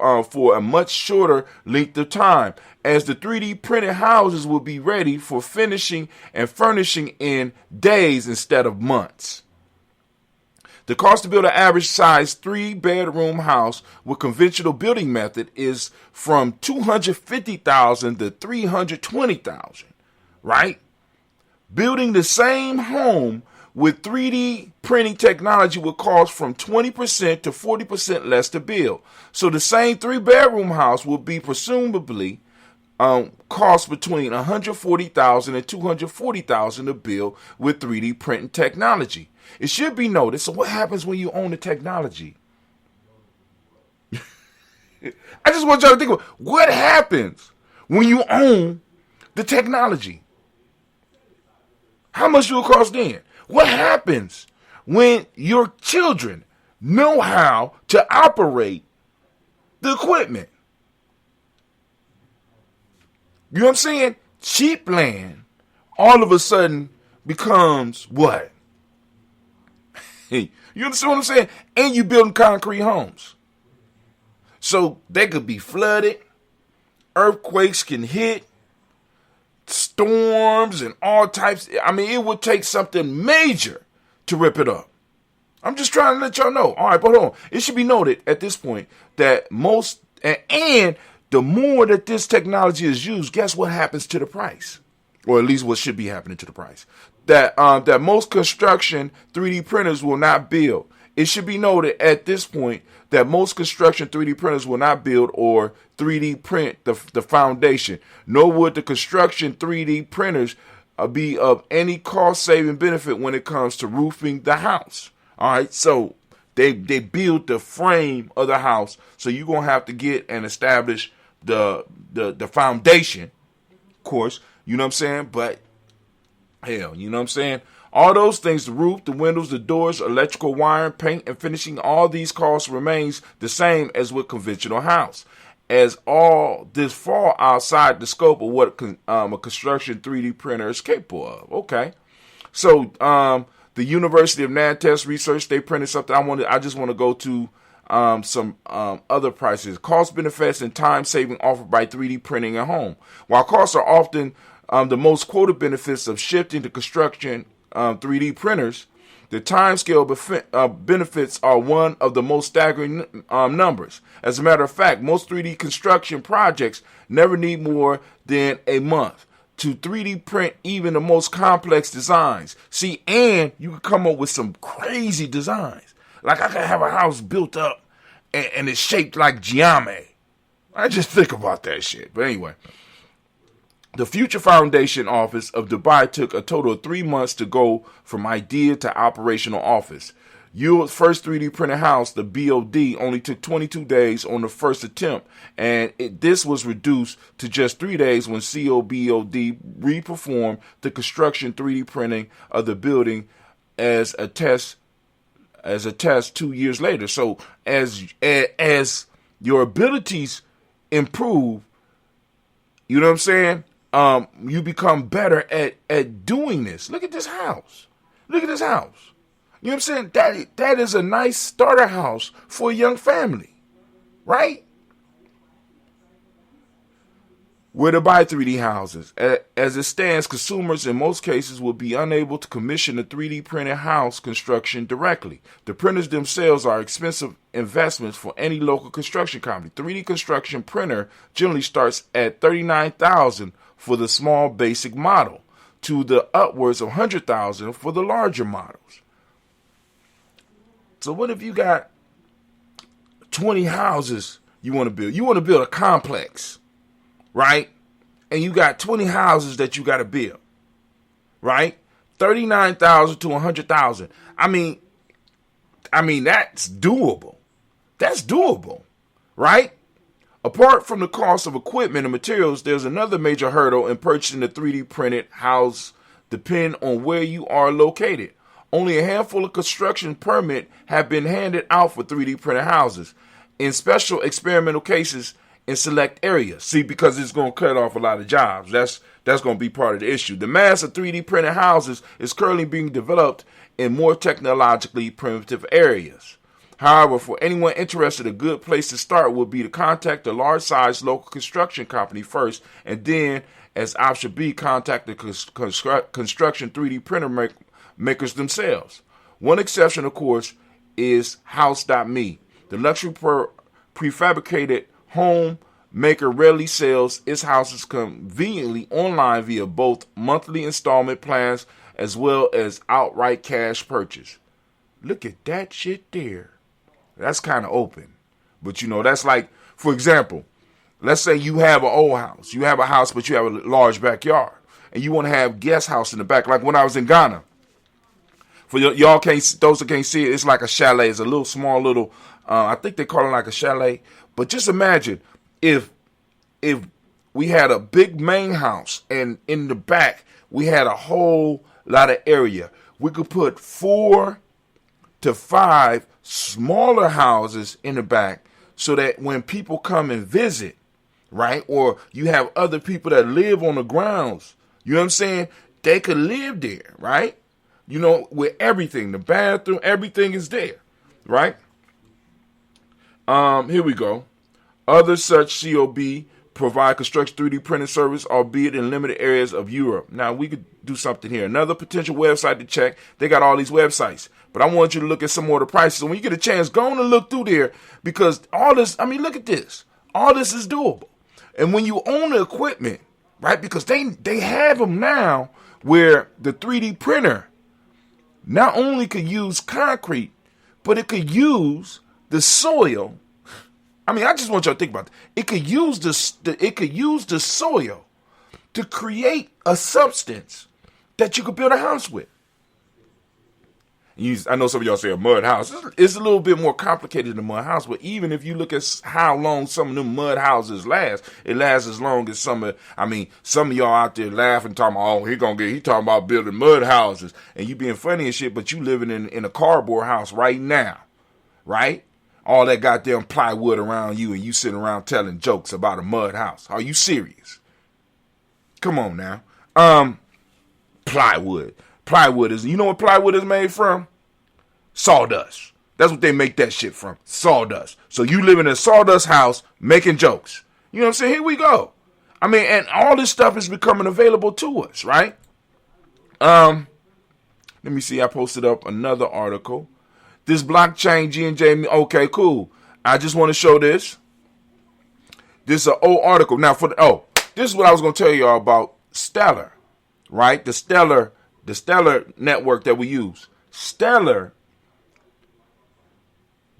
a much shorter length of time, as the 3D printed houses will be ready for finishing and furnishing in days instead of months. The cost to build an average size 3-bedroom house with conventional building method is from $250,000 to $320,000, right? Building the same home with 3D printing technology will cost from 20% to 40% less to build. So the same 3-bedroom house will be presumably cost between $140,000 and $240,000 to build with 3D printing technology. It should be noted, so what happens when you own the technology? I just want y'all to think about what happens when you own the technology. How much will it cost then? What happens when your children know how to operate the equipment? You know what I'm saying? Cheap land all of a sudden becomes what? Hey, you understand what I'm saying? And you building concrete homes. So they could be flooded, earthquakes can hit, storms and all types. I mean, it would take something major to rip it up. I'm just trying to let y'all know. All right, but hold on. It should be noted at this point that most, and the more that this technology is used, guess what happens to the price? Or at least what should be happening to the price. That most construction 3D printers will not build. It should be noted at this point that most construction 3D printers will not build or 3D print the foundation, nor would the construction 3D printers be of any cost-saving benefit when it comes to roofing the house. All right, so they build the frame of the house, so you're going to have to get and establish the foundation, of course, you know what I'm saying? But hell, you know what I'm saying? All those things, the roof, the windows, the doors, electrical wiring, paint, and finishing, all these costs remains the same as with conventional house. As all this fall outside the scope of what a construction 3D printer is capable of. Okay. So the University of Nantes Research, they printed something. I just want to go to some other prices. Cost benefits and time saving offered by 3D printing at home. While costs are often the most quoted benefits of shifting to construction 3D printers, the timescale benefits are one of the most staggering numbers. As a matter of fact, most 3D construction projects never need more than a month to 3D print even the most complex designs. See, and you can come up with some crazy designs. Like I could have a house built up and it's shaped like Gye-Nyame. I just think about that shit. But anyway. The Future Foundation office of Dubai took a total of 3 months to go from idea to operational office. Europe's first 3D printed house, the BOD, only took 22 days on the first attempt, and this was reduced to just 3 days when COBOD reperformed the construction 3D printing of the building as a test 2 years later. So as your abilities improve, you know what I'm saying? You become better at doing this. Look at this house. Look at this house. You know what I'm saying? That is a nice starter house for a young family, right? Where to buy 3D houses. As it stands, consumers in most cases will be unable to commission a 3D printed house construction directly. The printers themselves are expensive investments for any local construction company. 3D construction printer generally starts at $39,000 for the small basic model to the upwards of $100,000 for the larger models. So what if you got 20 houses you want to build? You want to build a complex, right? And you got 20 houses that you got to build, right? $39,000 to $100,000. I mean that's doable. That's doable, right? Apart from the cost of equipment and materials, there's another major hurdle in purchasing a 3D printed house depending on where you are located. Only a handful of construction permits have been handed out for 3D printed houses in special experimental cases in select areas. See, because it's going to cut off a lot of jobs. That's going to be part of the issue. The mass of 3D printed houses is currently being developed in more technologically primitive areas. However, for anyone interested, a good place to start would be to contact a large-sized local construction company first, and then, as option B, contact the construction 3D printer makers themselves. One exception, of course, is House.me. The luxury prefabricated home maker rarely sells its houses conveniently online via both monthly installment plans as well as outright cash purchase. Look at that shit there. That's kind of open. But that's like, for example, let's say you have an old house. You have a house, but you have a large backyard. And you want to have guest house in the back. Like when I was in Ghana. For y'all those that can't see it, it's like a chalet. It's a little small little, I think they call it like a chalet. But just imagine if we had a big main house and in the back we had a whole lot of area. We could put 4 to 5 smaller houses in the back so that when people come and visit, right, or you have other people that live on the grounds, you know what I'm saying, they could live there, right? With everything, the bathroom, everything is there, right? Here we go. Other such COB provide construction 3D printing service, albeit in limited areas of Europe. Now, we could do something here. Another potential website to check. They got all these websites. But I want you to look at some more of the prices. So when you get a chance, go on and look through there because all this, look at this. All this is doable. And when you own the equipment, right, because they have them now where the 3D printer not only could use concrete, but it could use the soil. I just want y'all to think about it. It could use the soil to create a substance that you could build a house with. I know some of y'all say a mud house. It's a little bit more complicated than a mud house, but even if you look at how long some of them mud houses last, it lasts as long as some of y'all out there laughing, talking about, he talking about building mud houses, and you being funny and shit, but you living in a cardboard house right now, right? All that goddamn plywood around you, and you sitting around telling jokes about a mud house. Are you serious? Come on now. Plywood. Plywood is, you know what plywood is made from? Sawdust. That's what they make that shit from. Sawdust. So you live in a sawdust house making jokes. You know what I'm saying? Here we go. And all this stuff is becoming available to us, right? Let me see. I posted up another article. This blockchain GNJMedia. Okay, cool. I just want to show this. This is an old article. Now, this is what I was going to tell y'all about Stellar, right? The Stellar network that we use. Stellar,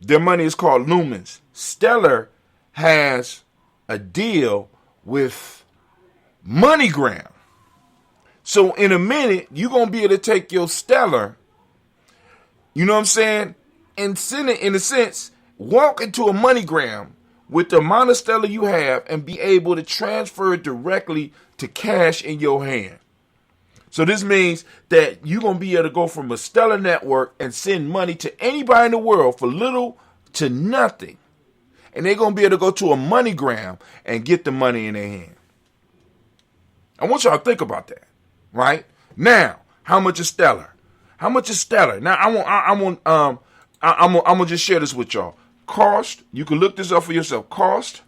their money is called Lumens. Stellar has a deal with MoneyGram. So in a minute, you're going to be able to take your Stellar, you know what I'm saying, and send it, in a sense, walk into a MoneyGram with the amount of Stellar you have and be able to transfer it directly to cash in your hand. So this means that you're going to be able to go from a Stellar network and send money to anybody in the world for little to nothing. And they're going to be able to go to a MoneyGram and get the money in their hand. I want y'all to think about that, right? Now, how much is Stellar? How much is Stellar? Now, I'm gonna just share this with y'all. Cost, you can look this up for yourself. Cost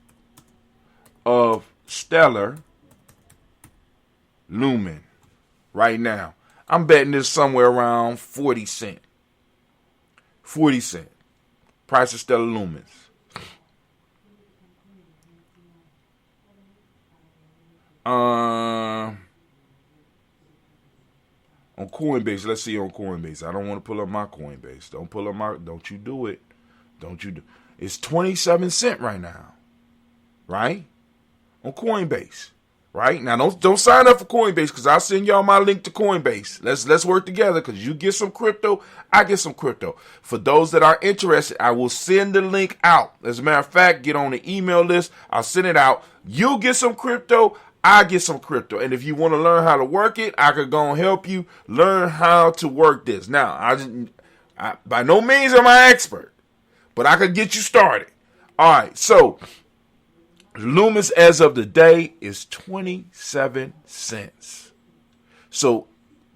of Stellar Lumen right now. I'm betting this somewhere around 40 cents. 40 cents. Price of Stellar Lumens. On Coinbase, let's see on Coinbase. I don't want to pull up my Coinbase. Don't you do it. It's 27 cents right now. Right? On Coinbase. Right? Now don't sign up for Coinbase because I'll send y'all my link to Coinbase. Let's work together because you get some crypto, I get some crypto. For those that are interested, I will send the link out. As a matter of fact, get on the email list. I'll send it out. You'll get some crypto. I get some crypto. And if you want to learn how to work it, I could go and help you learn how to work this. Now, I by no means am I an expert, but I could get you started. All right, so Lumens as of the day is 27 cents. So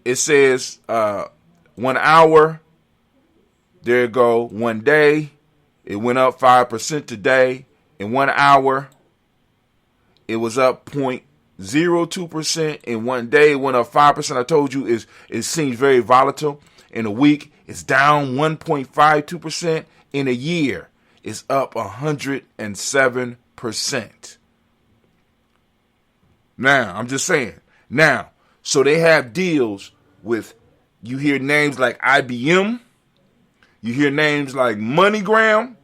it says 1 hour. There you go. 1 day. It went up 5% today. In 1 hour, it was up 0.02%. In 1 day, it went up 5%. I told you it seems very volatile. In a week, It's down 1.52%. In a year, it's up 107%. Now, I'm just saying. Now, so they have deals with, you hear names like IBM, you hear names like MoneyGram,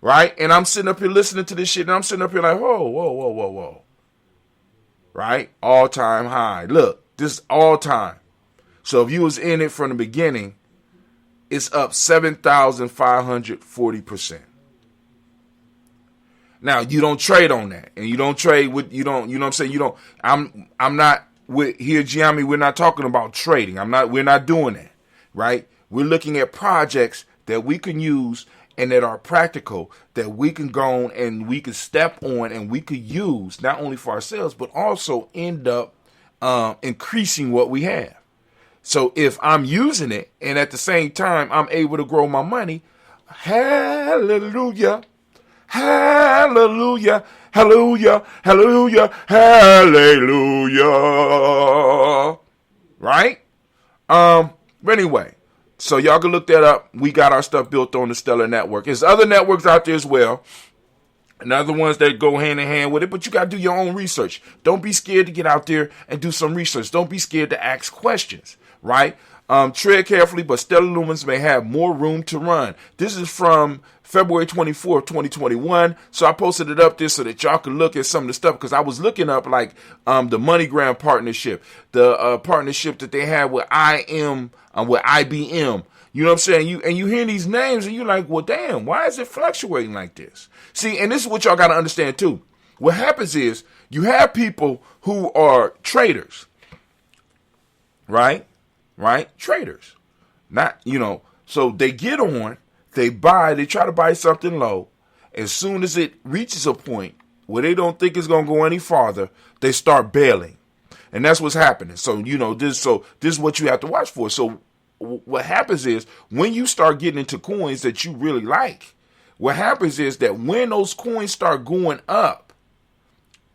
right? And I'm sitting up here listening to this shit, and I'm sitting up here like, whoa. Right? All-time high. Look, this is all-time. So if you was in it from the beginning, it's up 7,540%. Now, you don't trade on that. And you don't trade with, you know what I'm saying? I'm not with here, Gye-Nyame, we're not talking about trading. We're not doing that, right? We're looking at projects that we can use and that are practical, that we can go on and we can step on and we could use not only for ourselves, but also end up increasing what we have. So if I'm using it and at the same time I'm able to grow my money, hallelujah, hallelujah, hallelujah, hallelujah, hallelujah. Right? But anyway, so y'all can look that up. We got our stuff built on the Stellar Network. There's other networks out there as well, and other ones that go hand in hand with it, but you got to do your own research. Don't be scared to get out there and do some research. Don't be scared to ask questions, right? Tread carefully, but stellar lumens may have more room to run. This is from February 24th, 2021. So I posted it up there so that y'all can look at some of the stuff, because I was looking up like the MoneyGram partnership, the partnership that they have with with IBM. You know what I'm saying? You hear these names and you're like, well, damn, why is it fluctuating like this? See, and this is what y'all got to understand too. What happens is you have people who are traders, right? Traders, not, so they get on, they try to buy something low. As soon as it reaches a point where they don't think it's going to go any farther, they start bailing. And that's what's happening. So, this is what you have to watch for. So what happens is when you start getting into coins that you really like, what happens is that when those coins start going up,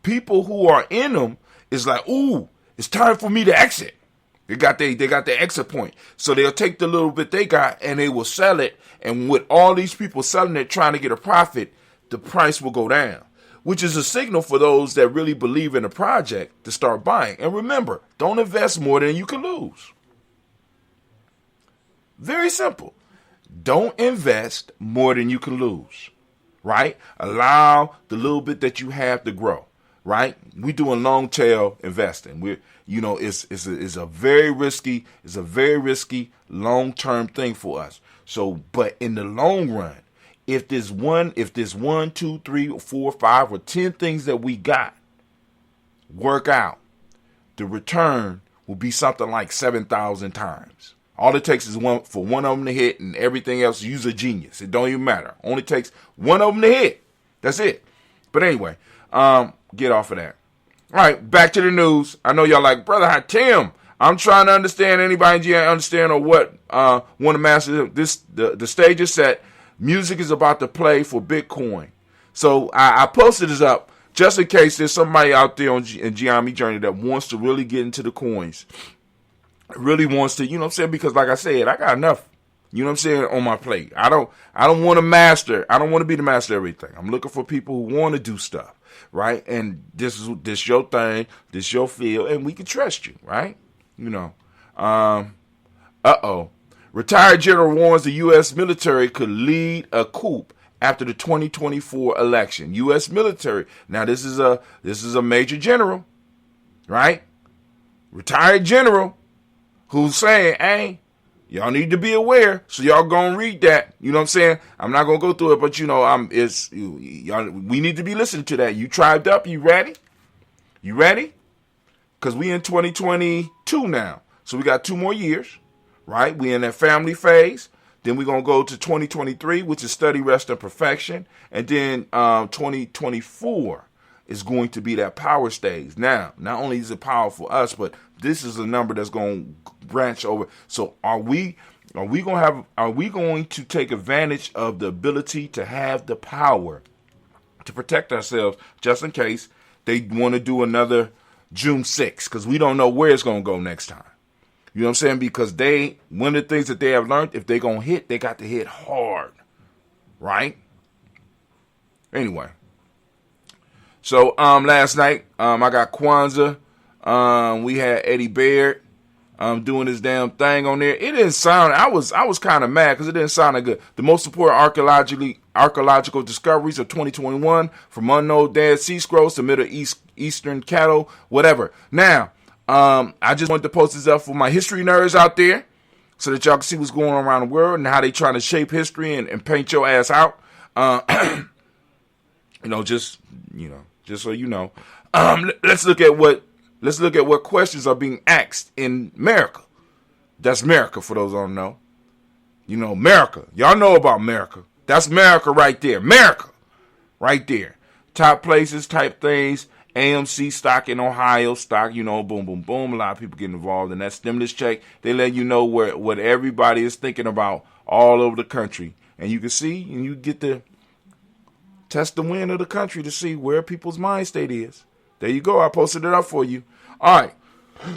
people who are in them is like, ooh, it's time for me to exit. They got their exit point. So they'll take the little bit they got and they will sell it. And with all these people selling it, trying to get a profit, the price will go down, which is a signal for those that really believe in the project to start buying. And remember, don't invest more than you can lose. Very simple. Don't invest more than you can lose, right? Allow the little bit that you have to grow, right? We doing long tail investing. It's a very risky long-term thing for us. So, but in the long run, if there's 1, 2, 3, 4, 5, or 10 things that we got work out, the return will be something like 7,000 times. All it takes is for one of them to hit, and everything else, use a genius. It don't even matter. Only takes one of them to hit. That's it. But anyway, get off of that. All right, back to the news. I know y'all like, brother, Tim, I'm trying to understand, anybody understand or what want to master this. The stage is set. Music is about to play for Bitcoin. So I posted this up just in case there's somebody out there on Gye-Nyame Journey that wants to really get into the coins. Really wants to, because like I said, I got enough, on my plate. I don't want to master. I don't want to be the master of everything. I'm looking for people who want to do stuff, right? And this your thing, this your field, and we can trust you, right? Retired general warns the U.S. military could lead a coup after the 2024 election. U.S. military. Now this is a major general, right? Retired general who's saying, hey, y'all need to be aware. So y'all gonna read that. You know what I'm saying? I'm not gonna go through it, but y'all, we need to be listening to that. You tribed up? You ready? You ready? Because we in 2022 now. So we got 2 more years, right? We in that family phase. Then we're going to go to 2023, which is study, rest, and perfection. And then 2024 is going to be that power stage. Now, not only is it power for us, but this is a number that's going to branch over. So are we going to take advantage of the ability to have the power to protect ourselves just in case they want to do another June 6th? Because we don't know where it's going to go next time. You know what I'm saying? Because one of the things that they have learned, if they're going to hit, they got to hit hard. Right? Anyway. So, last night, I got Kwanzaa. We had Eddie Baird, doing his damn thing on there. It didn't sound, I was kind of mad because it didn't sound that good. The most important archaeological discoveries of 2021, from unknown Dead Sea Scrolls to Middle Eastern cattle, whatever. Now, I just wanted to post this up for my history nerds out there so that y'all can see what's going on around the world and how they trying to shape history and paint your ass out. Just so you know. Let's look at what questions are being asked in America. That's America for those who don't know. America. Y'all know about America. That's America right there. America. Right there. Top places, type things. AMC stock in Ohio, stock, boom, boom, boom. A lot of people getting involved in that stimulus check. They let you know what everybody is thinking about all over the country. And you can see, and you get to test the wind of the country to see where people's mind state is. There you go. I posted it up for you. All right.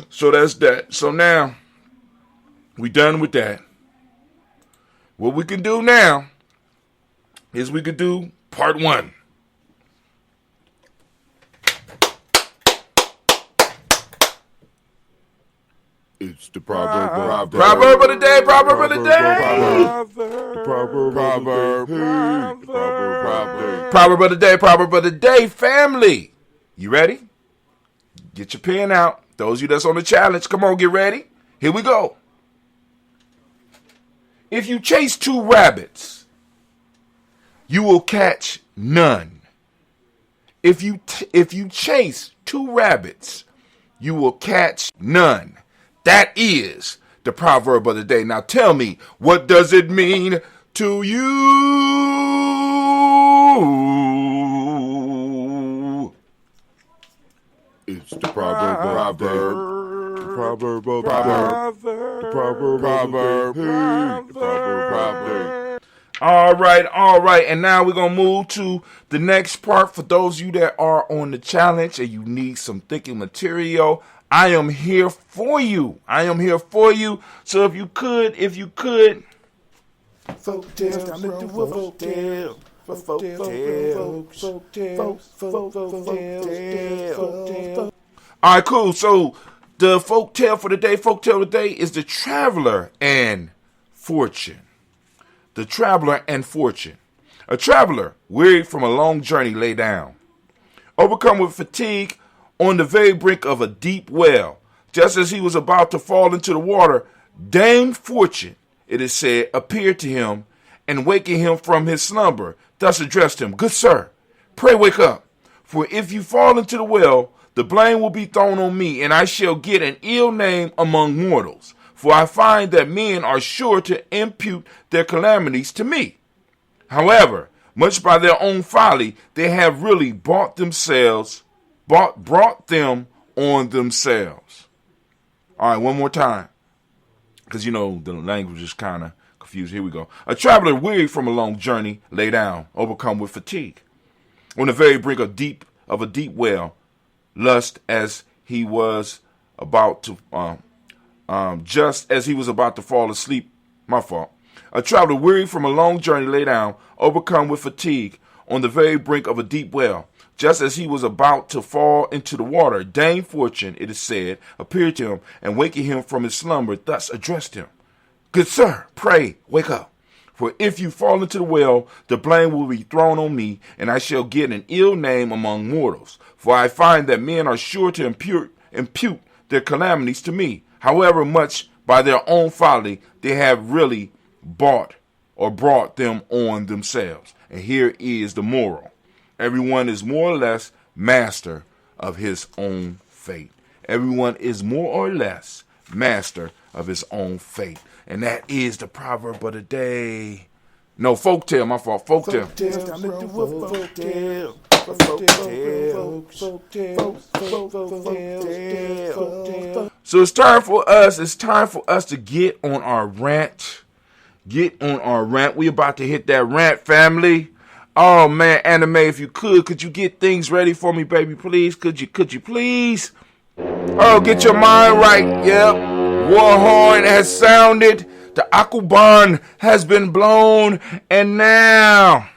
So that's that. So now, we done with that. What we can do now is we could do part 1. It's the proverb of the day. Proverb of the day. Proverb of the day, family. You ready? Get your pen out. Those of you that's on the challenge, come on, get ready. Here we go. If you chase 2 rabbits, you will catch none. If you chase 2 rabbits, you will catch none. That is the proverb of the day. Now tell me, what does it mean to you? It's the proverb. All right. And now we're going to move to the next part. For those of you that are on the challenge and you need some thinking material, I am here for you. So if you could. All right, cool. So the folktale for the day, is The Traveler and Fortune. The Traveler and Fortune. A traveler, weary from a long journey, lay down, overcome with fatigue, on the very brink of a deep well. Just as he was about to fall into the water, Dame Fortune, it is said, appeared to him, and waking him from his slumber, thus addressed him, "Good sir, pray wake up, for if you fall into the well, the blame will be thrown on me, and I shall get an ill name among mortals. For I find that men are sure to impute their calamities to me. However, much by their own folly, they have really brought them on themselves." All right, one more time, because the language is kind of confused. Here we go. A traveler weary from a long journey lay down, overcome with fatigue, on the very brink of a deep well, just as he was about to fall asleep. My fault. A traveler weary from a long journey lay down, overcome with fatigue, on the very brink of a deep well. Just as he was about to fall into the water, Dame Fortune, it is said, appeared to him, and waking him from his slumber, thus addressed him, "Good sir, pray wake up. For if you fall into the well, the blame will be thrown on me, and I shall get an ill name among mortals. For I find that men are sure to impute their calamities to me. However much by their own folly they have really brought them on themselves." And here is the moral. Everyone is more or less master of his own fate. Everyone is more or less master of his own fate. And that is the proverb of the day. No, folktale, my fault. Folktale. So it's time for us to get on our rant. We about to hit that rant, family. Oh man, Anime, if you could you get things ready for me, baby, please? Could you please? Oh, get your mind right. Yep. War horn has sounded. The Akuban has been blown. And now...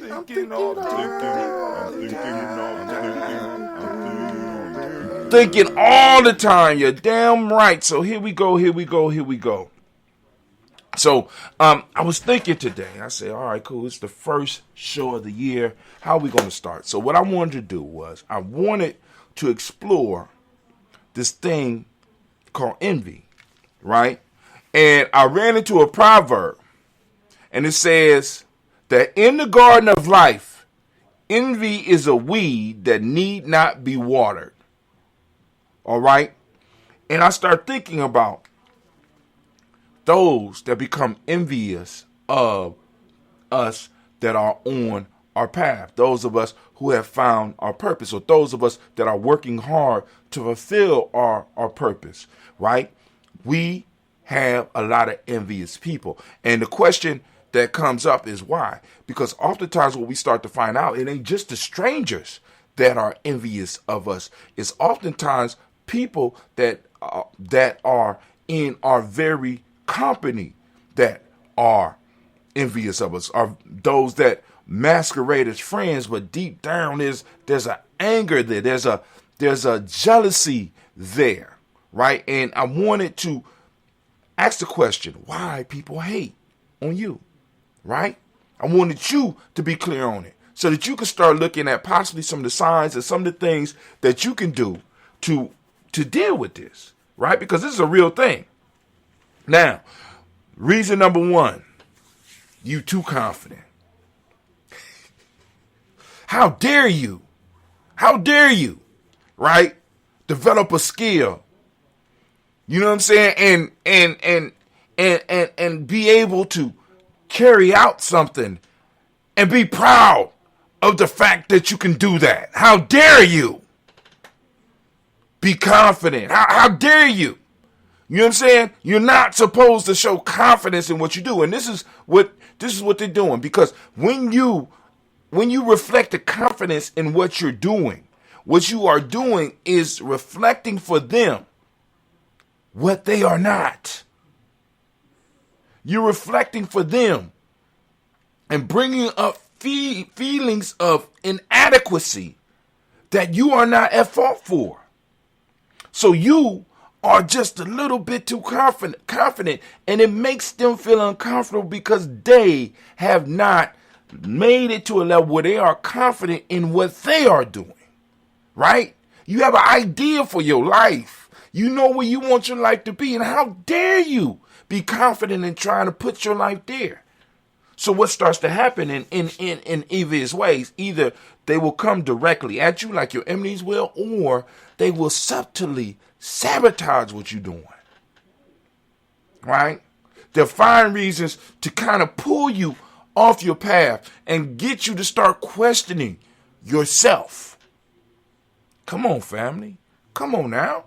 Thinking all the time. You're damn right. So here we go. So I was thinking today. I said, all right, cool. It's the first show of the year. How are we going to start? So what I wanted to do was I wanted to explore this thing called envy, right? And I ran into a proverb, and it says that in the garden of life, envy is a weed that need not be watered. All right? And I start thinking about those that become envious of us that are on our path, those of us who have found our purpose, or those of us that are working hard to fulfill our purpose, right? We have a lot of envious people. And the question that comes up is why? Because oftentimes what we start to find out, it ain't just the strangers that are envious of us. It's oftentimes people that are in our very company that are envious of us, are those that masquerade as friends, but deep down there's an anger there, there's a jealousy there, right? And I wanted to ask the question, why people hate on you, right? I wanted you to be clear on it so that you can start looking at possibly some of the signs and some of the things that you can do to deal with this, right? Because this is a real thing. Now, reason number one, you too confident. How dare you? How dare you, right? Develop a skill. You know what I'm saying? And be able to carry out something and be proud of the fact that you can do that. How dare you? Be confident. How dare you? You know what I'm saying? You're not supposed to show confidence in what you do. And this is what they're doing. Because when you reflect the confidence in what you're doing, what you are doing is reflecting for them what they are not. You're reflecting for them and bringing up feelings of inadequacy that you are not at fault for. So you are just a little bit too confident, and it makes them feel uncomfortable because they have not made it to a level where they are confident in what they are doing, right? You have an idea for your life. You know where you want your life to be, and how dare you be confident in trying to put your life there? So what starts to happen in envious ways, either they will come directly at you like your enemies will, or they will subtly sabotage what you're doing, right? They'll find reasons to kind of pull you off your path and get you to start questioning yourself. Come on, family. Come on now.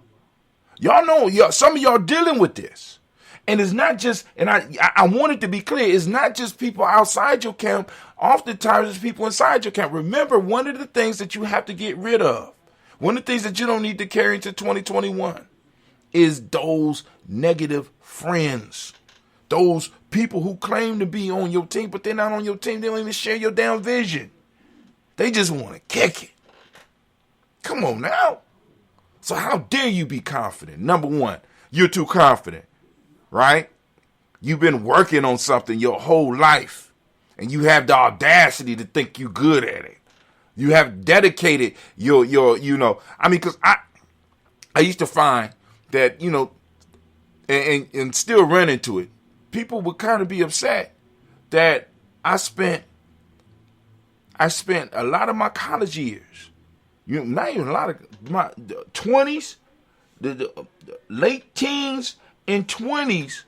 Y'all know, some of y'all dealing with this. And it's not just, and I want it to be clear, it's not just people outside your camp. Oftentimes it's people inside your camp. Remember, one of the things that you have to get rid of, one of the things that you don't need to carry into 2021 is those negative friends. Those people who claim to be on your team, but they're not on your team. They don't even share your damn vision. They just want to kick it. Come on now. So how dare you be confident? Number one, you're too confident, right? You've been working on something your whole life, and you have the audacity to think you're good at it. You have dedicated your because I used to find that, and still run into it. People would kind of be upset that I spent a lot of my college years, not even a lot of my 20s, the late teens and 20s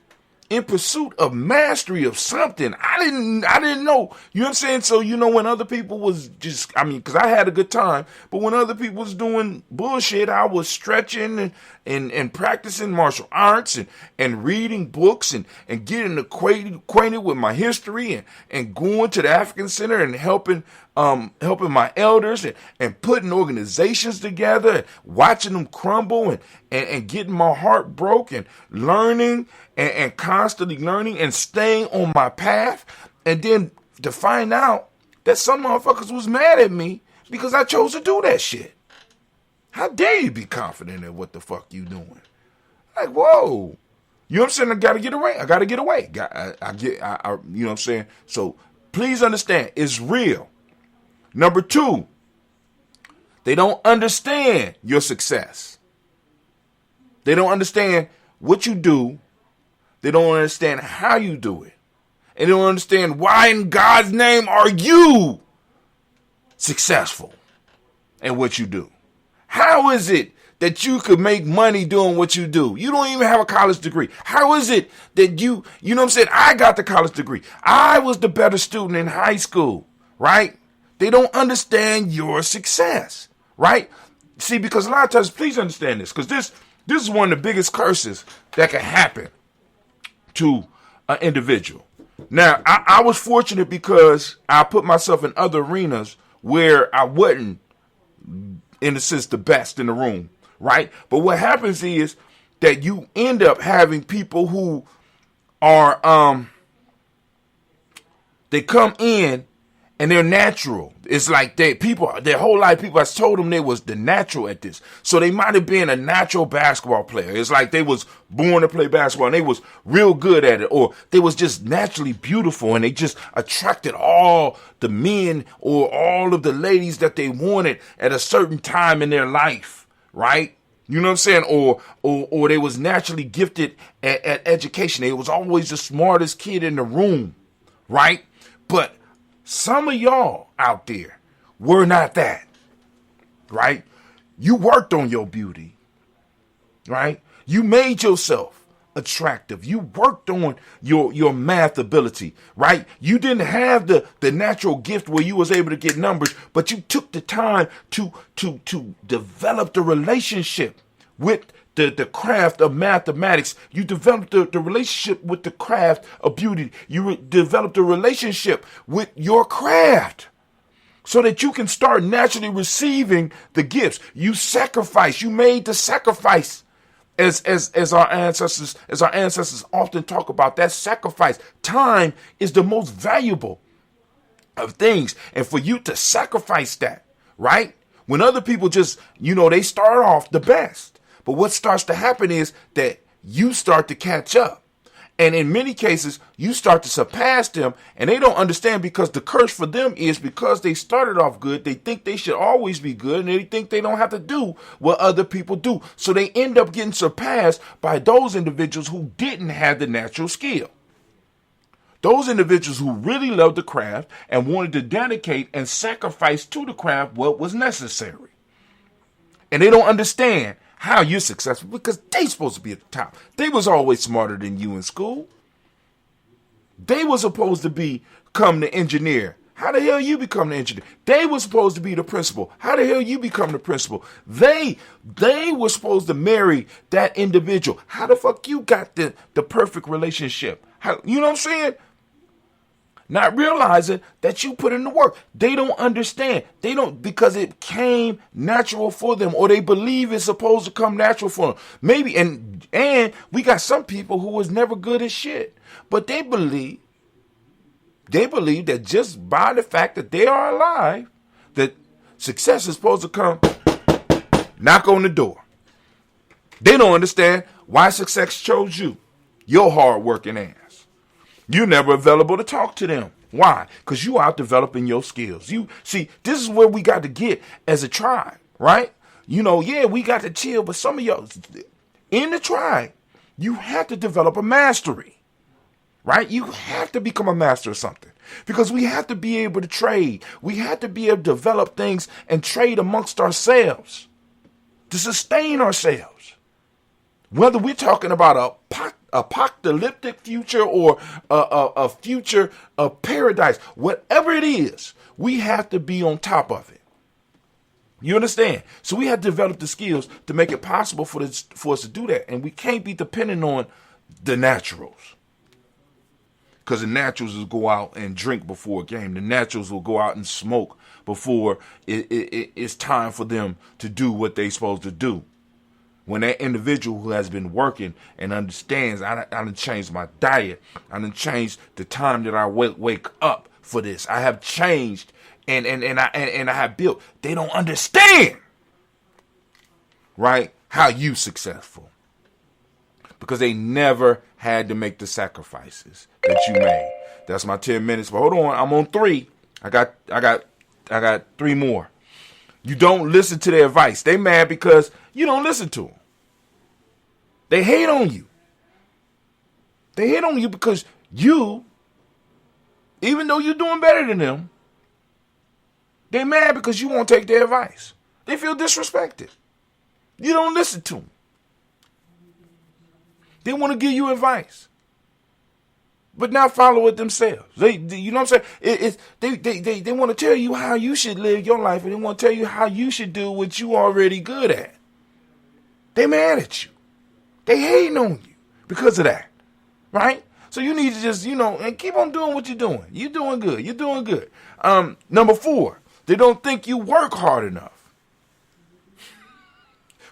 in pursuit of mastery of something. I didn't know. You know what I'm saying? So, when other people was just, because I had a good time, but when other people was doing bullshit, I was stretching and practicing martial arts and reading books and getting acquainted with my history and going to the African Center and helping helping my elders and putting organizations together, and watching them crumble and getting my heart broken, learning and constantly learning and staying on my path. And then to find out that some motherfuckers was mad at me because I chose to do that shit. How dare you be confident in what the fuck you doing? Like, whoa. You know what I'm saying? I gotta get away. I gotta get away. You know what I'm saying? So please understand, it's real. Number 2, they don't understand your success. They don't understand what you do. They don't understand how you do it. And they don't understand why in God's name are you successful in what you do. How is it that you could make money doing what you do? You don't even have a college degree. How is it that you know what I'm saying? I got the college degree. I was the better student in high school, right? They don't understand your success, right? See, because a lot of times, please understand this, because this is one of the biggest curses that can happen to an individual. Now, I was fortunate because I put myself in other arenas where I wasn't, in a sense, the best in the room, right? But what happens is that you end up having people who are, they come in and they're natural. It's like their whole life, people has told them they was the natural at this. So they might have been a natural basketball player. It's like they was born to play basketball and they was real good at it. Or they was just naturally beautiful and they just attracted all the men or all of the ladies that they wanted at a certain time in their life, right? You know what I'm saying? Or they was naturally gifted at education. They was always the smartest kid in the room, right? But some of y'all out there were not that, right? You worked on your beauty, right? You made yourself attractive. You worked on your math ability, right? You didn't have the natural gift where you was able to get numbers, but you took the time to develop the relationship with the craft of mathematics. You developed the relationship with the craft of beauty. You developed a relationship with your craft so that you can start naturally receiving the gifts. You sacrifice. You made the sacrifice as our ancestors often talk about. That sacrifice. Time is the most valuable of things. And for you to sacrifice that, right? When other people just, they start off the best. But what starts to happen is that you start to catch up. And in many cases, you start to surpass them. And they don't understand, because the curse for them is because they started off good. They think they should always be good. And they think they don't have to do what other people do. So they end up getting surpassed by those individuals who didn't have the natural skill. Those individuals who really loved the craft and wanted to dedicate and sacrifice to the craft what was necessary. And they don't understand how you're successful because they supposed to be at the top. They was always smarter than you in school. They were supposed to become the engineer. How the hell you become the engineer? They were supposed to be the principal. How the hell you become the principal? They were supposed to marry that individual. How the fuck you got the perfect relationship? You know what I'm saying? Not realizing that you put in the work. They don't understand. They don't, because it came natural for them, or they believe it's supposed to come natural for them. Maybe, and we got some people who was never good at shit, but they believe that just by the fact that they are alive, that success is supposed to come knock on the door. They don't understand why success chose you, your hard working ass. You're never available to talk to them. Why? Because you out developing your skills. You see, this is where we got to get as a tribe, right? We got to chill, but some of y'all in the tribe, you have to develop a mastery, right? You have to become a master of something, because we have to be able to trade. We have to be able to develop things and trade amongst ourselves to sustain ourselves. Whether we're talking about a apocalyptic future or a future of paradise, whatever it is, we have to be on top of it. You understand? So we have to develop the skills to make it possible for us to do that. And we can't be dependent on the naturals. Because the naturals will go out and drink before a game. The naturals will go out and smoke before it's time for them to do what they're supposed to do. When that individual who has been working and understands, I done changed my diet. I done changed the time that I wake up for this. I have changed and I have built. They don't understand, right, how you successful. Because they never had to make the sacrifices that you made. That's my 10 minutes. But hold on, I'm on 3. I got 3 more. You don't listen to their advice. They mad because you don't listen to them. They hate on you. They hate on you because you, even though you're doing better than them, they mad because you won't take their advice. They feel disrespected. You don't listen to them. They want to give you advice, but not follow it themselves. You know what I'm saying? They want to tell you how you should live your life, and they want to tell you how you should do what you already good at. They mad at you. They hating on you because of that, right? So you need to just, and keep on doing what you're doing. You're doing good. You're doing good. Number 4, they don't think you work hard enough.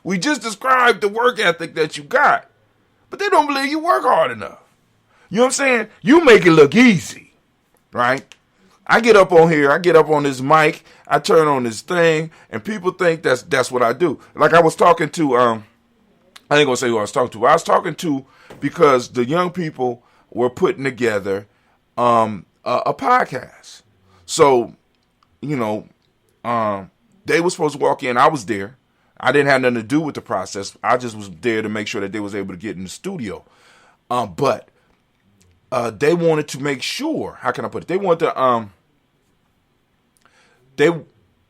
We just described the work ethic that you got. But they don't believe you work hard enough. You know what I'm saying? You make it look easy, right? I get up on here, I get up on this mic, I turn on this thing, and people think that's what I do. Like I was talking to, I ain't gonna say who I was talking to. I was talking to because the young people were putting together a podcast. So, they were supposed to walk in. I was there. I didn't have nothing to do with the process. I just was there to make sure that they was able to get in the studio. But they wanted to make sure. How can I put it? They wanted to.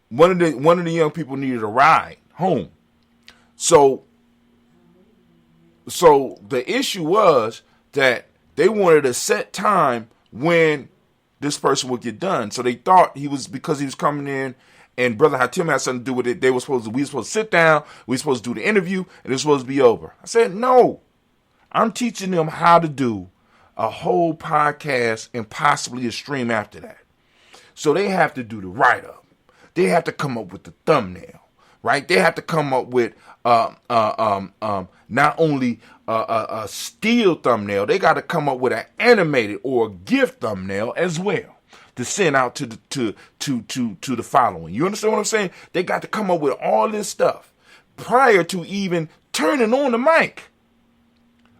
One of the young people needed a ride home. So the issue was that they wanted a set time when this person would get done. So they thought because he was coming in. And Brother Hatim had something to do with it. We were supposed to sit down. We were supposed to do the interview, and it was supposed to be over. I said, no. I'm teaching them how to do a whole podcast and possibly a stream after that. So they have to do the write-up. They have to come up with the thumbnail, right? They have to come up with not only a still thumbnail. They got to come up with an animated or a GIF thumbnail as well. To send out to the following. You understand what I'm saying? They got to come up with all this stuff prior to even turning on the mic.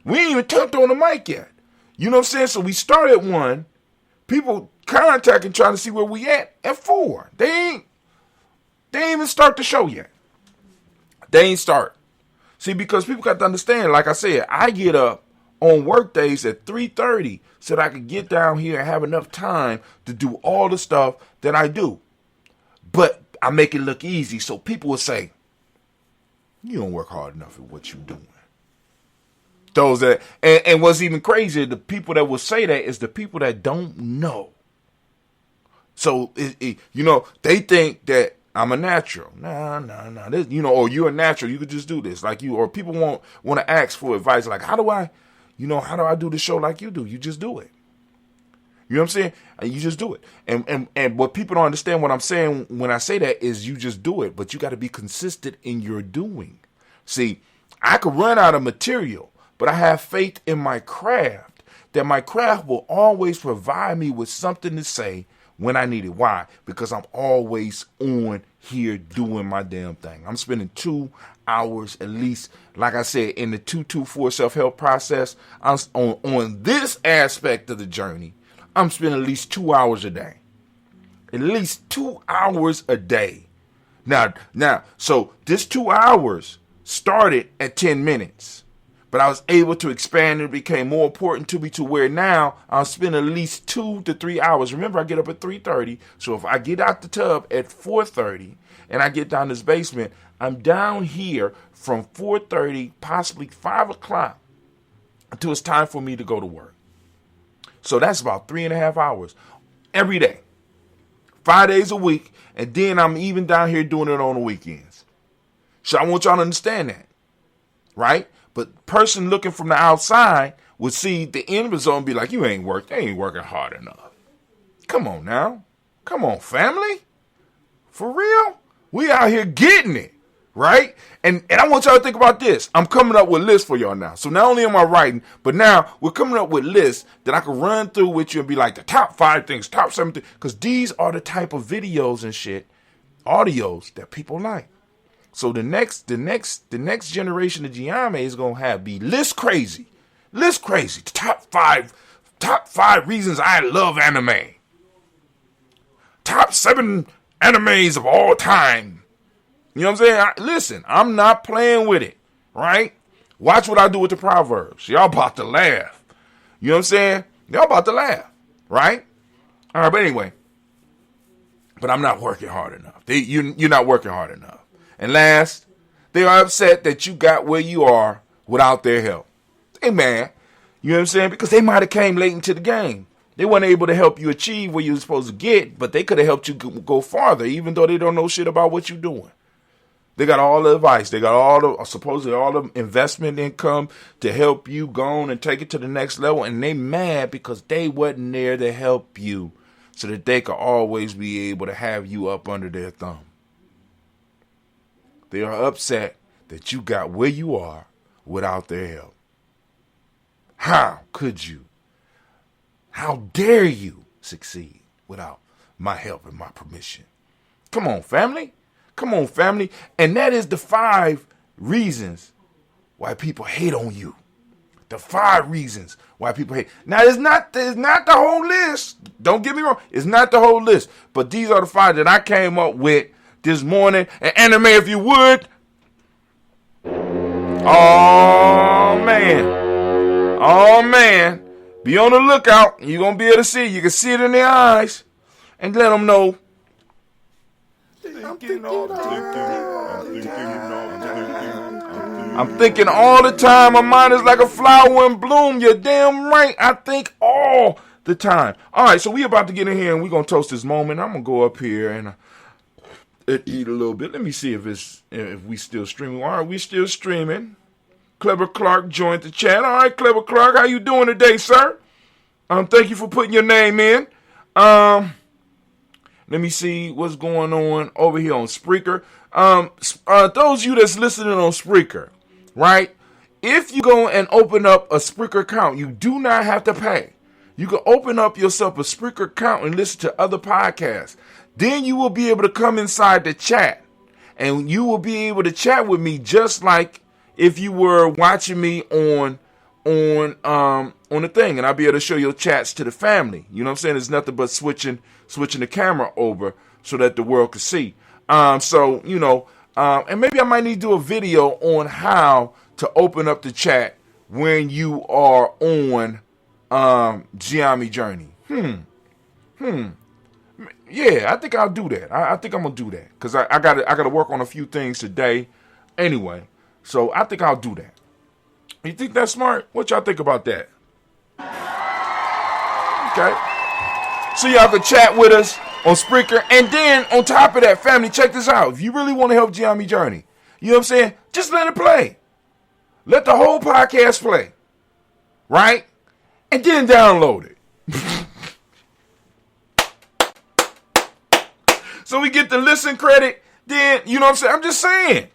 We ain't even turned on the mic yet. You know what I'm saying? So we started 1. People contacting, trying to see where we at 4. They ain't even start the show yet. They ain't start. See, because people got to understand, like I said, I get up on work days at 3:30 so that I could get down here and have enough time to do all the stuff that I do. But I make it look easy, so people will say, you don't work hard enough at what you're doing. Those that, and what's even crazier, the people that will say that is the people that don't know. So, they think that I'm a natural. Nah. This, or you're a natural. You could just do this like you. Or people want to ask for advice like, how do I do the show like you do? You just do it. You know what I'm saying? You just do it. And what people don't understand what I'm saying when I say that is you just do it, but you got to be consistent in your doing. See, I could run out of material, but I have faith in my craft that my craft will always provide me with something to say when I need it. Why? Because I'm always on here doing my damn thing. I'm spending 2 hours at least, like I said, in the 224 self-help process. I'm on this aspect of the journey. I'm spending at least 2 hours a day. At least 2 hours a day. Now, so this 2 hours started at 10 minutes. But I was able to expand and it became more important to me to where now I'll spend at least 2 to 3 hours. Remember, I get up at 3:30. So if I get out the tub at 4:30 and I get down this basement, I'm down here from 4:30, possibly 5 o'clock until it's time for me to go to work. So that's about 3.5 hours every day, 5 days a week. And then I'm even down here doing it on the weekends. So I want y'all to understand that, right? But person looking from the outside would see the end result and be like, they ain't working hard enough. Come on now. Come on, family. For real? We out here getting it, right? And I want y'all to think about this. I'm coming up with lists for y'all now. So not only am I writing, but now we're coming up with lists that I can run through with you and be like the top 5 things, top 7 things. Because these are the type of videos and shit, audios that people like. So the next generation of Gye-Nyame is gonna be list crazy. List crazy. The top five reasons I love anime. Top 7 animes of all time. You know what I'm saying? Listen, I'm not playing with it, right? Watch what I do with the Proverbs. Y'all about to laugh. You know what I'm saying? Y'all about to laugh, right? All right, but anyway. But I'm not working hard enough. You're not working hard enough. And last, they are upset that you got where you are without their help. Hey, man, you know what I'm saying? Because they might have came late into the game. They weren't able to help you achieve where you were supposed to get, but they could have helped you go farther, even though they don't know shit about what you're doing. They got all the advice. They got supposedly all the investment income to help you go on and take it to the next level. And they mad because they wasn't there to help you so that they could always be able to have you up under their thumb. They are upset that you got where you are without their help. How could you? How dare you succeed without my help and my permission? Come on, family. Come on, family. And that is the 5 reasons why people hate on you. The 5 reasons why people hate. Now, it's not the whole list. Don't get me wrong. It's not the whole list. But these are the 5 that I came up with this morning. And anime, if you would. Oh, man. Be on the lookout. You're going to be able to see it. You can see it in their eyes. And let them know. I'm thinking all the time. My mind is like a flower in bloom. You're damn right. I think all the time. All right, so we about to get in here and we're going to toast this moment. I'm going to go up here and eat a little bit. Let me see if we still streaming. All right, we still streaming. Clever Clark joined the chat. All right, Clever Clark, how you doing today, sir? Thank you for putting your name in. Let me see what's going on over here on Spreaker. Those of you that's listening on Spreaker, right? If you go and open up a Spreaker account, you do not have to pay. You can open up yourself a Spreaker account and listen to other podcasts. Then you will be able to come inside the chat, and you will be able to chat with me just like if you were watching me on the thing, and I'll be able to show your chats to the family. You know what I'm saying? It's nothing but switching the camera over so that the world can see. And maybe I might need to do a video on how to open up the chat when you are on Gye-Nyame Journey. Yeah, I think I'll do that. I think I'm gonna do that because I gotta work on a few things today. Anyway, so I think I'll do that. You think that's smart? What y'all think about that? Okay. So y'all can chat with us on Spreaker. And then on top of that, family, check this out. If you really want to help Gye-Nyame Journey, you know what I'm saying? Just let it play. Let the whole podcast play. Right? And then download it. So we get the listen credit. Then, you know what I'm saying?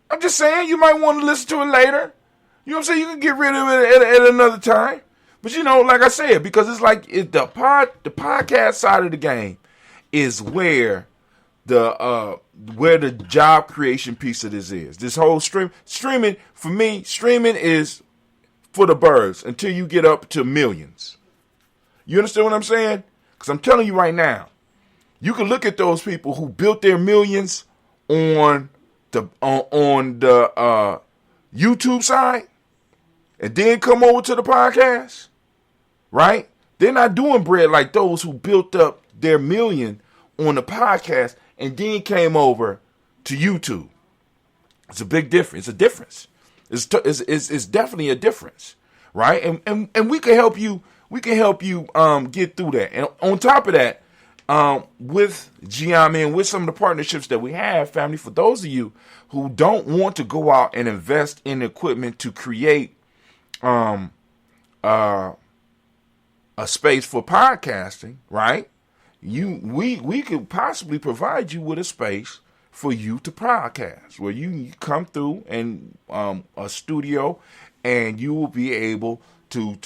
I'm just saying you might want to listen to it later. You know what I'm saying? You can get rid of it at another time. But like I said, because it's like the podcast side of the game is where the job creation piece of this is. This whole streaming for me, streaming is for the birds until you get up to millions. You understand what I'm saying? Because I'm telling you right now, you can look at those people who built their millions on the YouTube side and then come over to the podcast, right? They're not doing bread like those who built up their million on the podcast and then came over to YouTube. It's a big difference. It's a difference. It's definitely a difference, right? And we can help you. We can help you get through that. And on top of that, with Gye-Nyame and with some of the partnerships that we have, family, for those of you who don't want to go out and invest in equipment to create a space for podcasting, right? We could possibly provide you with a space for you to podcast, where you come through and a studio, and you will be able to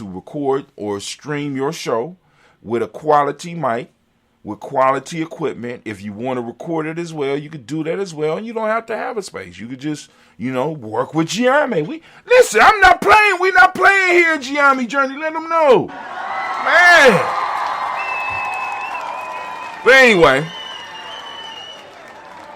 record or stream your show with a quality mic, with quality equipment. If you want to record it as well, you could do that as well, and you don't have to have a space. You could just, work with Gye-Nyame. Listen, I'm not playing. We're not playing here at Gye-Nyame Journey. Let them know, man. But anyway,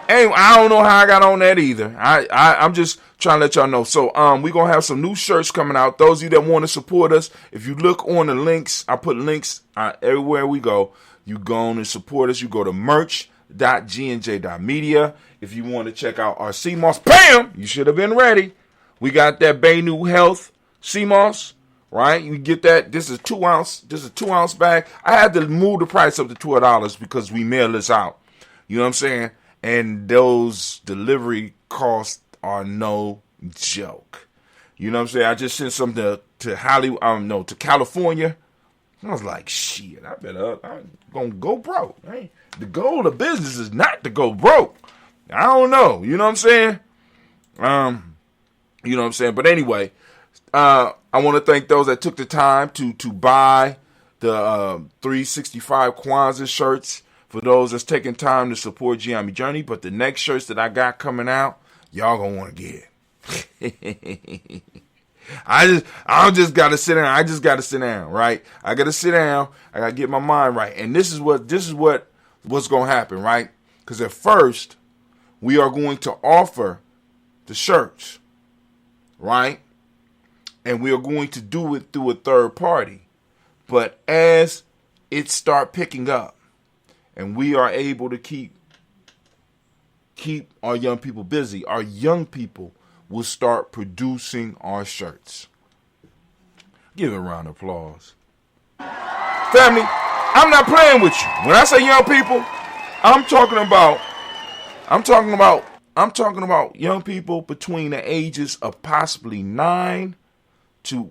I don't know how I got on that either. I'm just trying to let y'all know. So we're going to have some new shirts coming out. Those of you that want to support us, if you look on the links, I put links everywhere we go. You go on and support us. You go to merch.GNJ.media. If you want to check out our sea moss, bam, you should have been ready. We got that Bay New Health sea moss, right? You get that. This is 2 ounce. This is a 2 ounce bag. I had to move the price up to $12 because we mail this out. You know what I'm saying? And those delivery costs are no joke. You know what I'm saying? I just sent some to Hollywood, to California. I was like, shit, I'm going to go broke. Right? The goal of business is not to go broke. I don't know. You know what I'm saying? You know what I'm saying? But anyway, I want to thank those that took the time to buy the 365 Kwanzaa shirts, for those that's taking time to support Gye-Nyame Journey. But the next shirts that I got coming out, y'all going to want to get. I just got to sit down. I just got to sit down, right? I got to sit down. I got to get my mind right. And this is what's going to happen, right? Because at first, we are going to offer the shirts, right? And we are going to do it through a third party. But as it start picking up, and we are able to keep our young people busy, our young people will start producing our shirts. Give it a round of applause. Family, I'm not playing with you. When I say young people, I'm talking about young people between the ages of possibly 9 to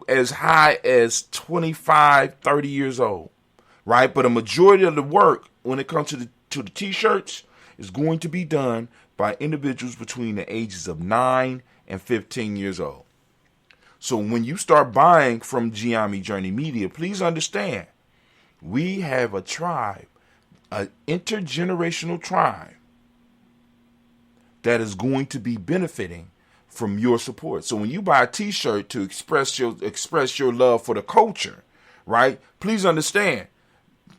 as high as 25, 30 years old. Right? But a majority of the work when it comes to the t-shirts is going to be done by individuals between the ages of 9 and 15 years old. So when you start buying from Gye-Nyame Journey Media, please understand, we have a tribe, an intergenerational tribe that is going to be benefiting from your support. So when you buy a t-shirt to express your love for the culture, right? Please understand,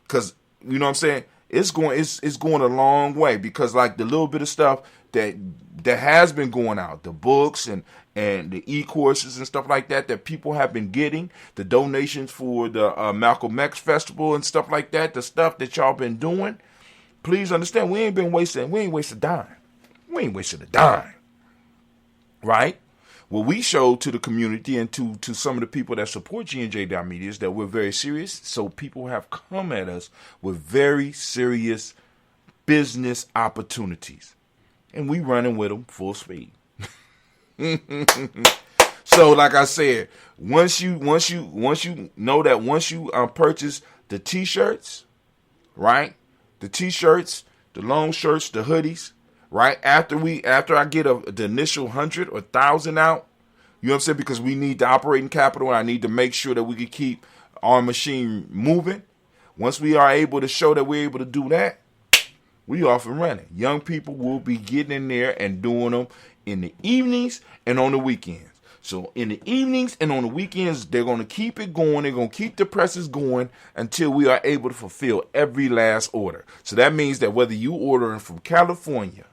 because you know what I'm saying, it's going a long way, because like the little bit of stuff that has been going out, the books and the e-courses and stuff like that people have been getting, the donations for the Malcolm X Festival and stuff like that, the stuff that y'all been doing, please understand, we ain't wasted a dime. We ain't wasted a dime. Right? What we show to the community and to some of the people that support GNJ.media is that we're very serious. So people have come at us with very serious business opportunities, and we running with them full speed. So, like I said, once you know that once you purchase the t-shirts, right? The t-shirts, the long shirts, the hoodies. Right after I get the initial 100 or 1,000 out, you know what I'm saying? Because we need the operating capital, and I need to make sure that we can keep our machine moving. Once we are able to show that we're able to do that, we off and running. Young people will be getting in there and doing them in the evenings and on the weekends. So in the evenings and on the weekends, they're going to keep it going. They're going to keep the presses going until we are able to fulfill every last order. So that means that whether you ordering from California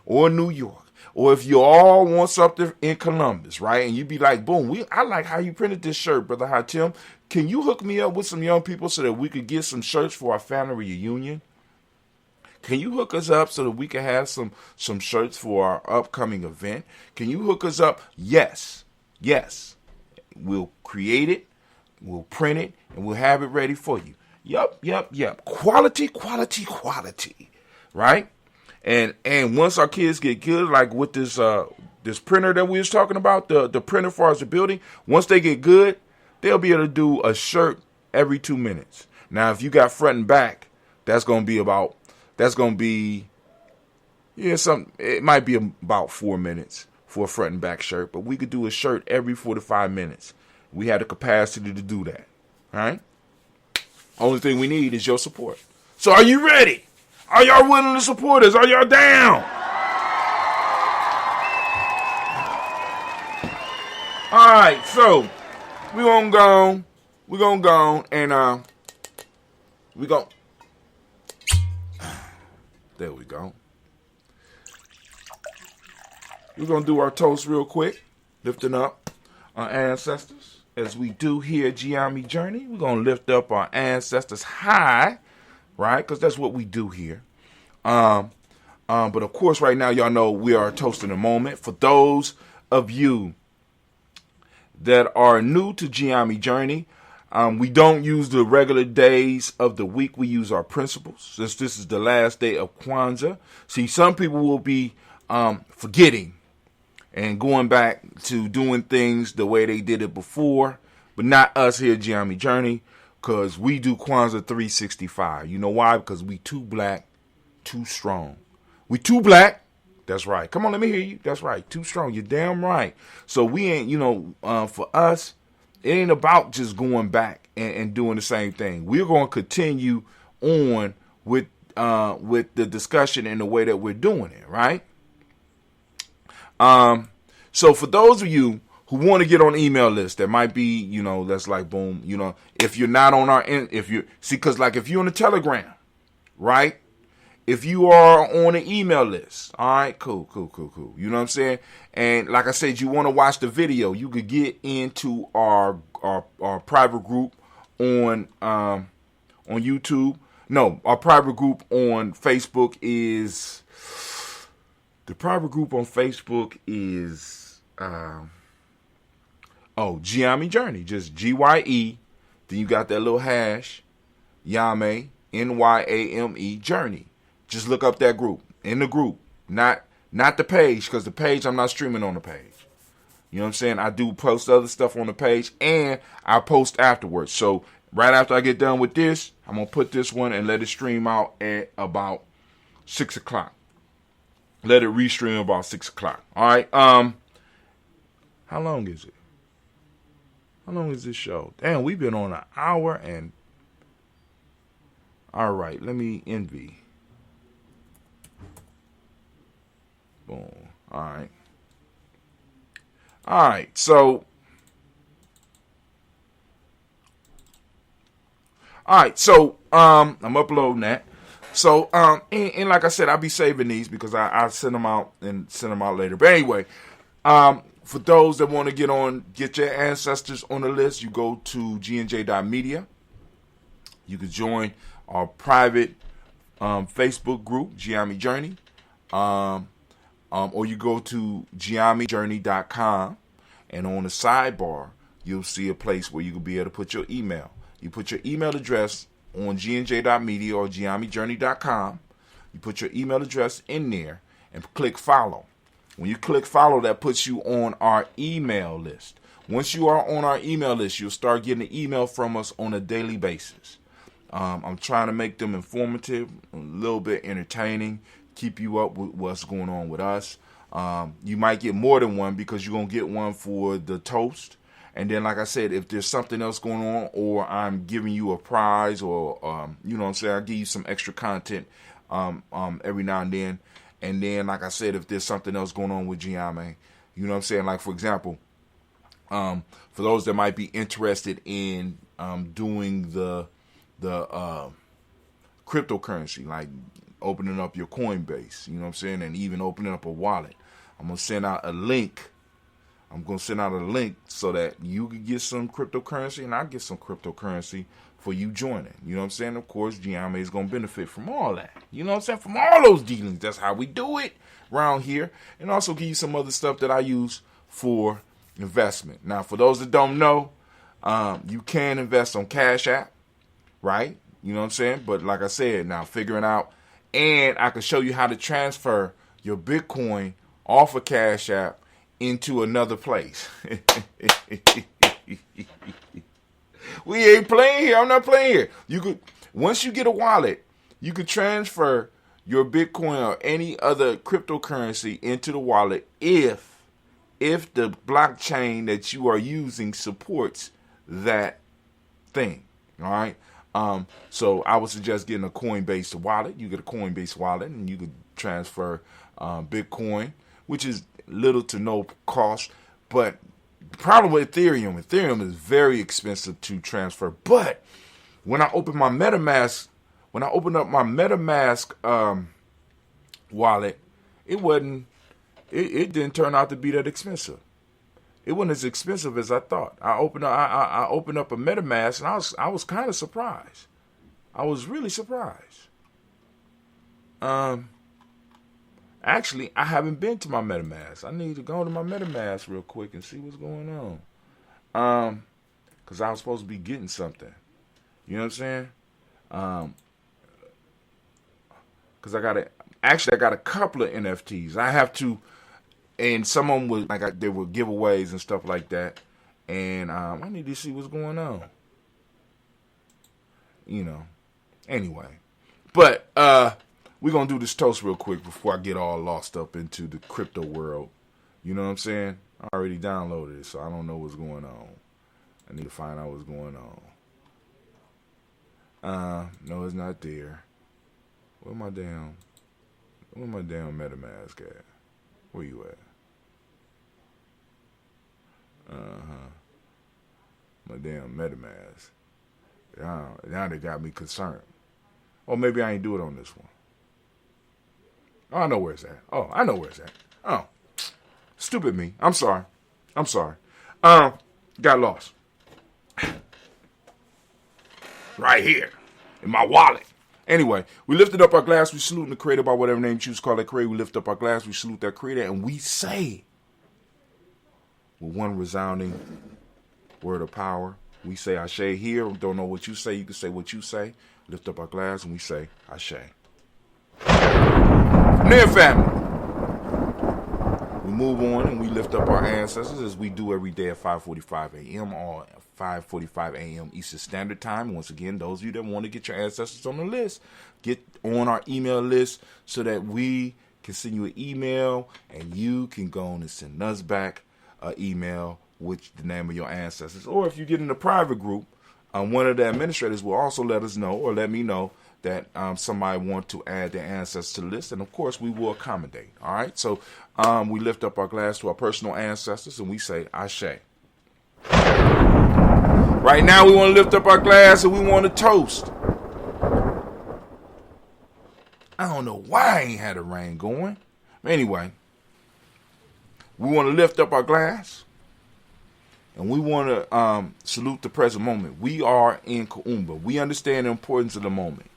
or New York, or if you all want something in Columbus, right? And you be like, boom, I like how you printed this shirt, Brother Hatim. Can you hook me up with some young people so that we could get some shirts for our family reunion? Can you hook us up so that we can have some shirts for our upcoming event? Can you hook us up? Yes. We'll create it, we'll print it, and we'll have it ready for you. Yup. Quality, right? And once our kids get good, like with this this printer that we was talking about, the printer for us the building, once they get good, they'll be able to do a shirt every 2 minutes. Now, if you got front and back, it might be about 4 minutes for a front and back shirt, but we could do a shirt every 4 to 5 minutes. We have the capacity to do that. All right? Only thing we need is your support. So are you ready? Are y'all willing to support us? Are y'all down? All right, so we're gonna go and there we go. We're gonna do our toast real quick, lifting up our ancestors as we do here at Gye-Nyame Journey. We're gonna lift up our ancestors high, right? Because that's what we do here. But of course, right now, y'all know we are toasting a moment. For those of you that are new to Gye-Nyame Journey, we don't use the regular days of the week. We use our principles. Since this is the last day of Kwanzaa. See, some people will be forgetting and going back to doing things the way they did it before, but not us here at Gye-Nyame Journey, because we do Kwanzaa 365. You know why? Because we too black, too strong. We too black. That's right. Come on, let me hear you. That's right. Too strong. You're damn right. So we ain't, for us, it ain't about just going back and doing the same thing. We're going to continue on with the discussion and the way that we're doing it, right? So for those of you who want to get on the email list, that might be, that's like boom, if you're not on because like if you're on the Telegram, right? If you are on an email list, all right, cool. You know what I'm saying? And like I said, you want to watch the video, you could get into our private group on YouTube. No, our private group on Facebook is Gye-Nyame Journey, just GYE. Then you got that little hash, Nyame, NYAME Journey. Just look up that group. In the group, not the page, because the page I'm not streaming on the page. You know what I'm saying? I do post other stuff on the page, and I post afterwards. So right after I get done with this, I'm gonna put this one and let it stream out at about 6 o'clock. Let it restream about 6 o'clock. All right. How long is it? How long is this show? Damn, we've been on an hour and. All right. Let me envy. Boom. All right. So. I'm uploading that. So, and like I said, I'll be saving these because I send them out later. But anyway, for those that want to get your ancestors on the list, you go to GNJ.media. You can join our private Facebook group, Gye-Nyame Journey. Or you go to GNJMedia.com, and on the sidebar, you'll see a place where you can be able to put your email. You put your email address on GNJ.media or GNJMedia.com. You put your email address in there and click follow. When you click follow, that puts you on our email list. Once you are on our email list, you'll start getting an email from us on a daily basis. I'm trying to make them informative, a little bit entertaining, keep you up with what's going on with us. You might get more than one because you're going to get one for the toast. And then, like I said, if there's something else going on, or I'm giving you a prize, or, you know what I'm saying, I'll give you some extra content every now and then. And then, like I said, if there's something else going on with Gye-Nyame, you know what I'm saying? Like, for example, for those that might be interested in doing the cryptocurrency, like opening up your Coinbase, you know what I'm saying, and even opening up a wallet, I'm going to send out a link. I'm going to send out a link so that you can get some cryptocurrency and I get some cryptocurrency for you joining. You know what I'm saying? Of course, Gye-Nyame is going to benefit from all that. You know what I'm saying? From all those dealings. That's how we do it around here. And also give you some other stuff that I use for investment. Now, for those that don't know, you can invest on Cash App, right? You know what I'm saying? But like I said, now figuring out, and I can show you how to transfer your Bitcoin off of Cash App into another place. We ain't playing here. I'm not playing here. You could, once you get a wallet, you could transfer your Bitcoin or any other cryptocurrency into the wallet if the blockchain that you are using supports that thing. All right. So I would suggest getting a Coinbase wallet. You get a Coinbase wallet and you could transfer Bitcoin, which is little to no cost. But the problem with Ethereum is very expensive to transfer. But when I open my MetaMask, when I opened up my MetaMask wallet, it didn't turn out to be that expensive. It wasn't as expensive as I thought. I opened up a MetaMask and I was kind of surprised. I was really surprised. Actually, I haven't been to my MetaMask. I need to go to my MetaMask real quick and see what's going on. Because I was supposed to be getting something. You know what I'm saying? Because I got a couple of NFTs. I have to, and some of them was they were giveaways and stuff like that. And I need to see what's going on. You know. Anyway, but we're going to do this toast real quick before I get all lost up into the crypto world. You know what I'm saying? I already downloaded it, so I don't know what's going on. I need to find out what's going on. No, it's not there. Where my damn MetaMask at? Where you at? My damn MetaMask. Now they got me concerned. Or maybe I ain't do it on this one. Oh, I know where it's at. Oh, I know where it's at. Oh, stupid me. I'm sorry. Got lost. Right here in my wallet. Anyway, we lifted up our glass. We salute the creator by whatever name you choose to call that creator. We lift up our glass. We salute that creator. And we say, with one resounding word of power, we say Ashe here. Don't know what you say. You can say what you say. Lift up our glass and we say Ashe. Near family. We move on and we lift up our ancestors as we do every day at 5:45 a.m. or 5:45 a.m. Eastern Standard Time. Once again, those of you that want to get your ancestors on the list, get on our email list so that we can send you an email and you can go on and send us back an email with the name of your ancestors. Or if you get in a private group, one of the administrators will also let us know or let me know that somebody want to add their ancestors to the list, and of course we will accommodate. All right, so we lift up our glass to our personal ancestors and we say Ashe. Right now we want to lift up our glass and we want to toast. I don't know why I ain't had a rain going. Anyway, we want to lift up our glass and we want to salute the present moment. We are in Kuumba. We understand the importance of the moment.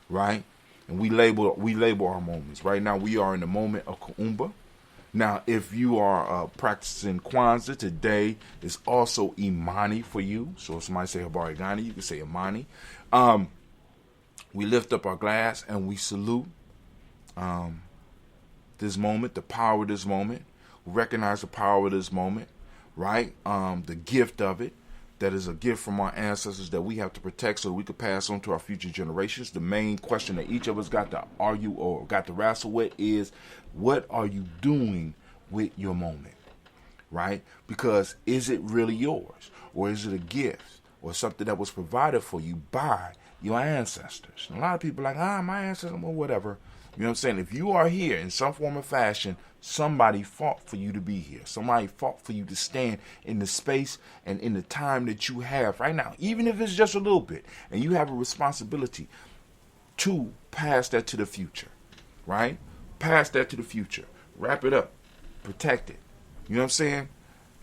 Right? And we label our moments. Right now, we are in the moment of Kuumba. Now, if you are practicing Kwanzaa, today is also Imani for you. So if somebody say Habari Ghani, you can say Imani. We lift up our glass and we salute this moment, the power of this moment. We recognize the power of this moment, right? The gift of it. That is a gift from our ancestors that we have to protect so that we can pass on to our future generations. The main question that each of us got to argue or got to wrestle with is, what are you doing with your moment, right? Because is it really yours, or is it a gift or something that was provided for you by your ancestors? And a lot of people are like, my ancestors, or whatever. You know what I'm saying? If you are here in some form or fashion, somebody fought for you to be here. Somebody fought for you to stand in the space and in the time that you have right now, even if it's just a little bit. And you have a responsibility to pass that to the future, right? Pass that to the future. Wrap it up. Protect it. You know what I'm saying?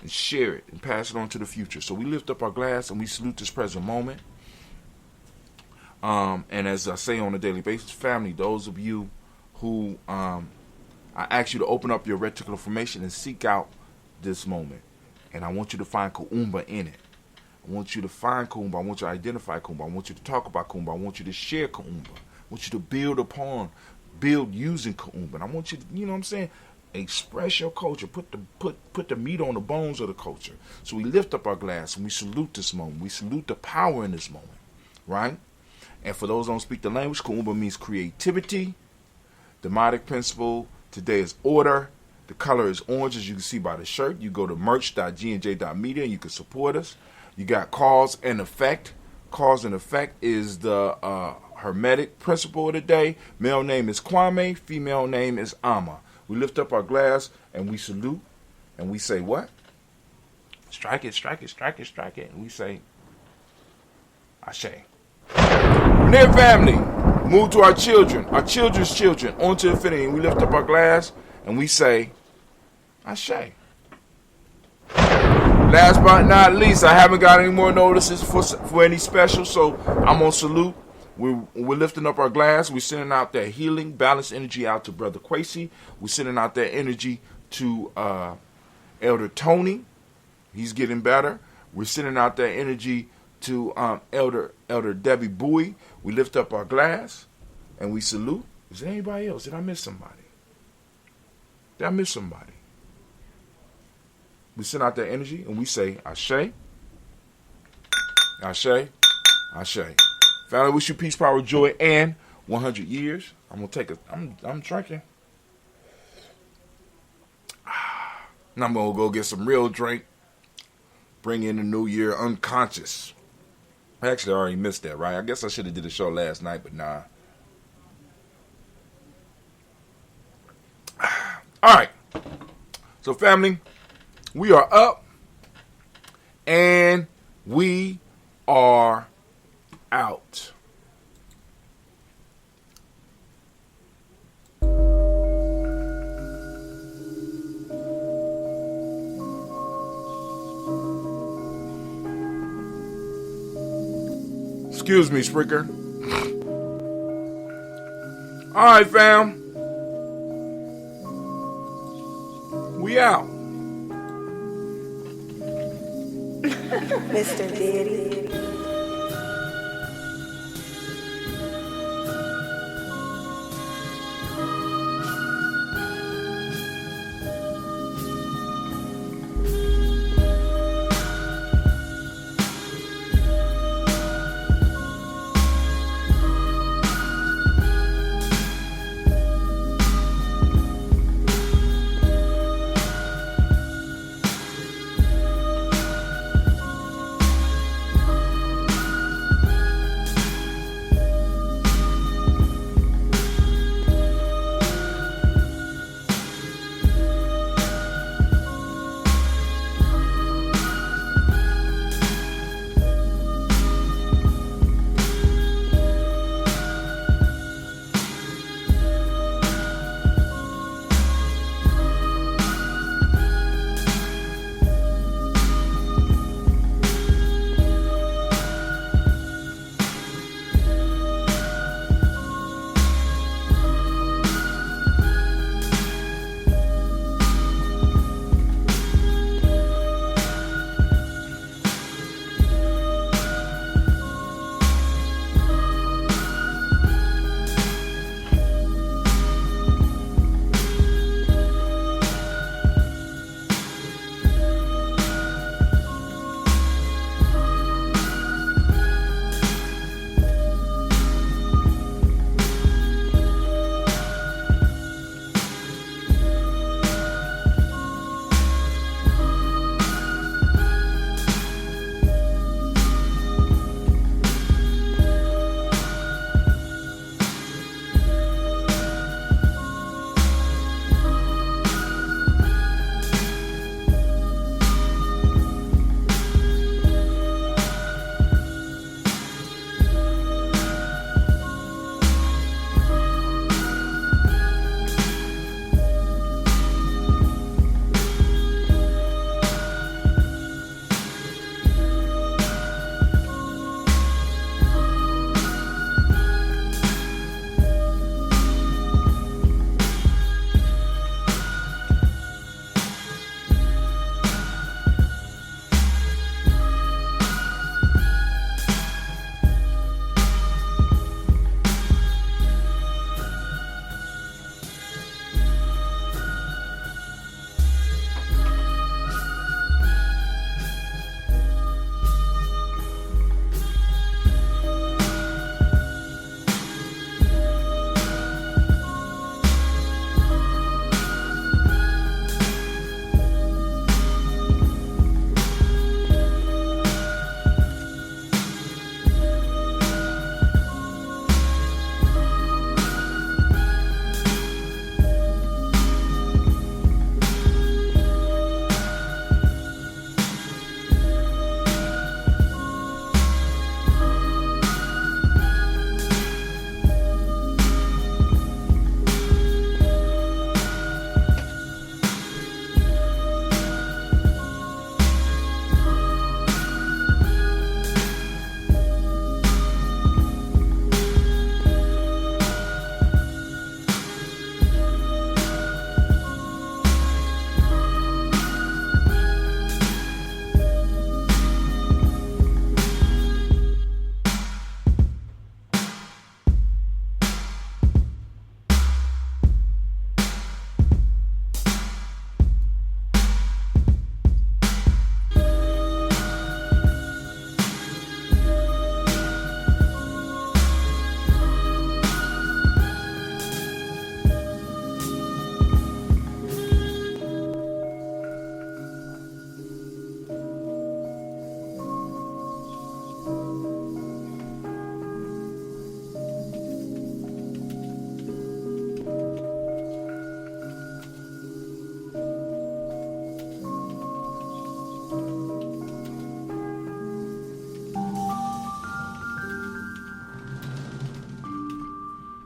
And share it and pass it on to the future. So we lift up our glass and we salute this present moment. And as I say on a daily basis, family, those of you who I ask you to open up your reticular formation and seek out this moment. And I want you to find Kuumba in it. I want you to find Kuumba. I want you to identify Kuumba. I want you to talk about Kuumba. I want you to share Kuumba. I want you to build using Kuumba. And I want you to, you know what I'm saying, Express your culture. Put the meat on the bones of the culture. So we lift up our glass and we salute this moment. We salute the power in this moment, right? And for those who don't speak the language, Kuumba means creativity. Demonic principle today is order. The color is orange, as you can see by the shirt. You go to merch.GNJ.media and you can support us. You got cause and effect. Cause and effect is the hermetic principle of the day. Male name is Kwame. Female name is Ama. We lift up our glass and we salute and we say what? Strike it, strike it, strike it, strike it. And we say, Ashe. Near family, move to our children's children, onto infinity. And we lift up our glass and we say, Ashe. Last but not least, I haven't got any more notices for any special, so I'm on salute. We're lifting up our glass. We're sending out that healing, balanced energy out to Brother Quasi. We're sending out that energy to Elder Tony. He's getting better. We're sending out that energy to Elder Debbie Bowie. We lift up our glass and we salute. Is there anybody else? Did I miss somebody? Did I miss somebody? We send out that energy and we say, Ashe, Ashe, Ashe. Family, wish you peace, power, joy, and 100 years. I'm gonna take I'm drinking. Now I'm gonna go get some real drink. Bring in the new year unconscious. Actually, I already missed that, right? I guess I should have did a show last night, but nah. All right. So, family, we are up and we are out. Excuse me, Spricker. All right, fam. We out. Mr. Diddy.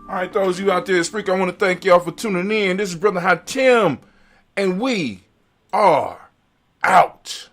All right, those of you out there, Spreaker, I want to thank y'all for tuning in. This is Brother Hatim, and we are out.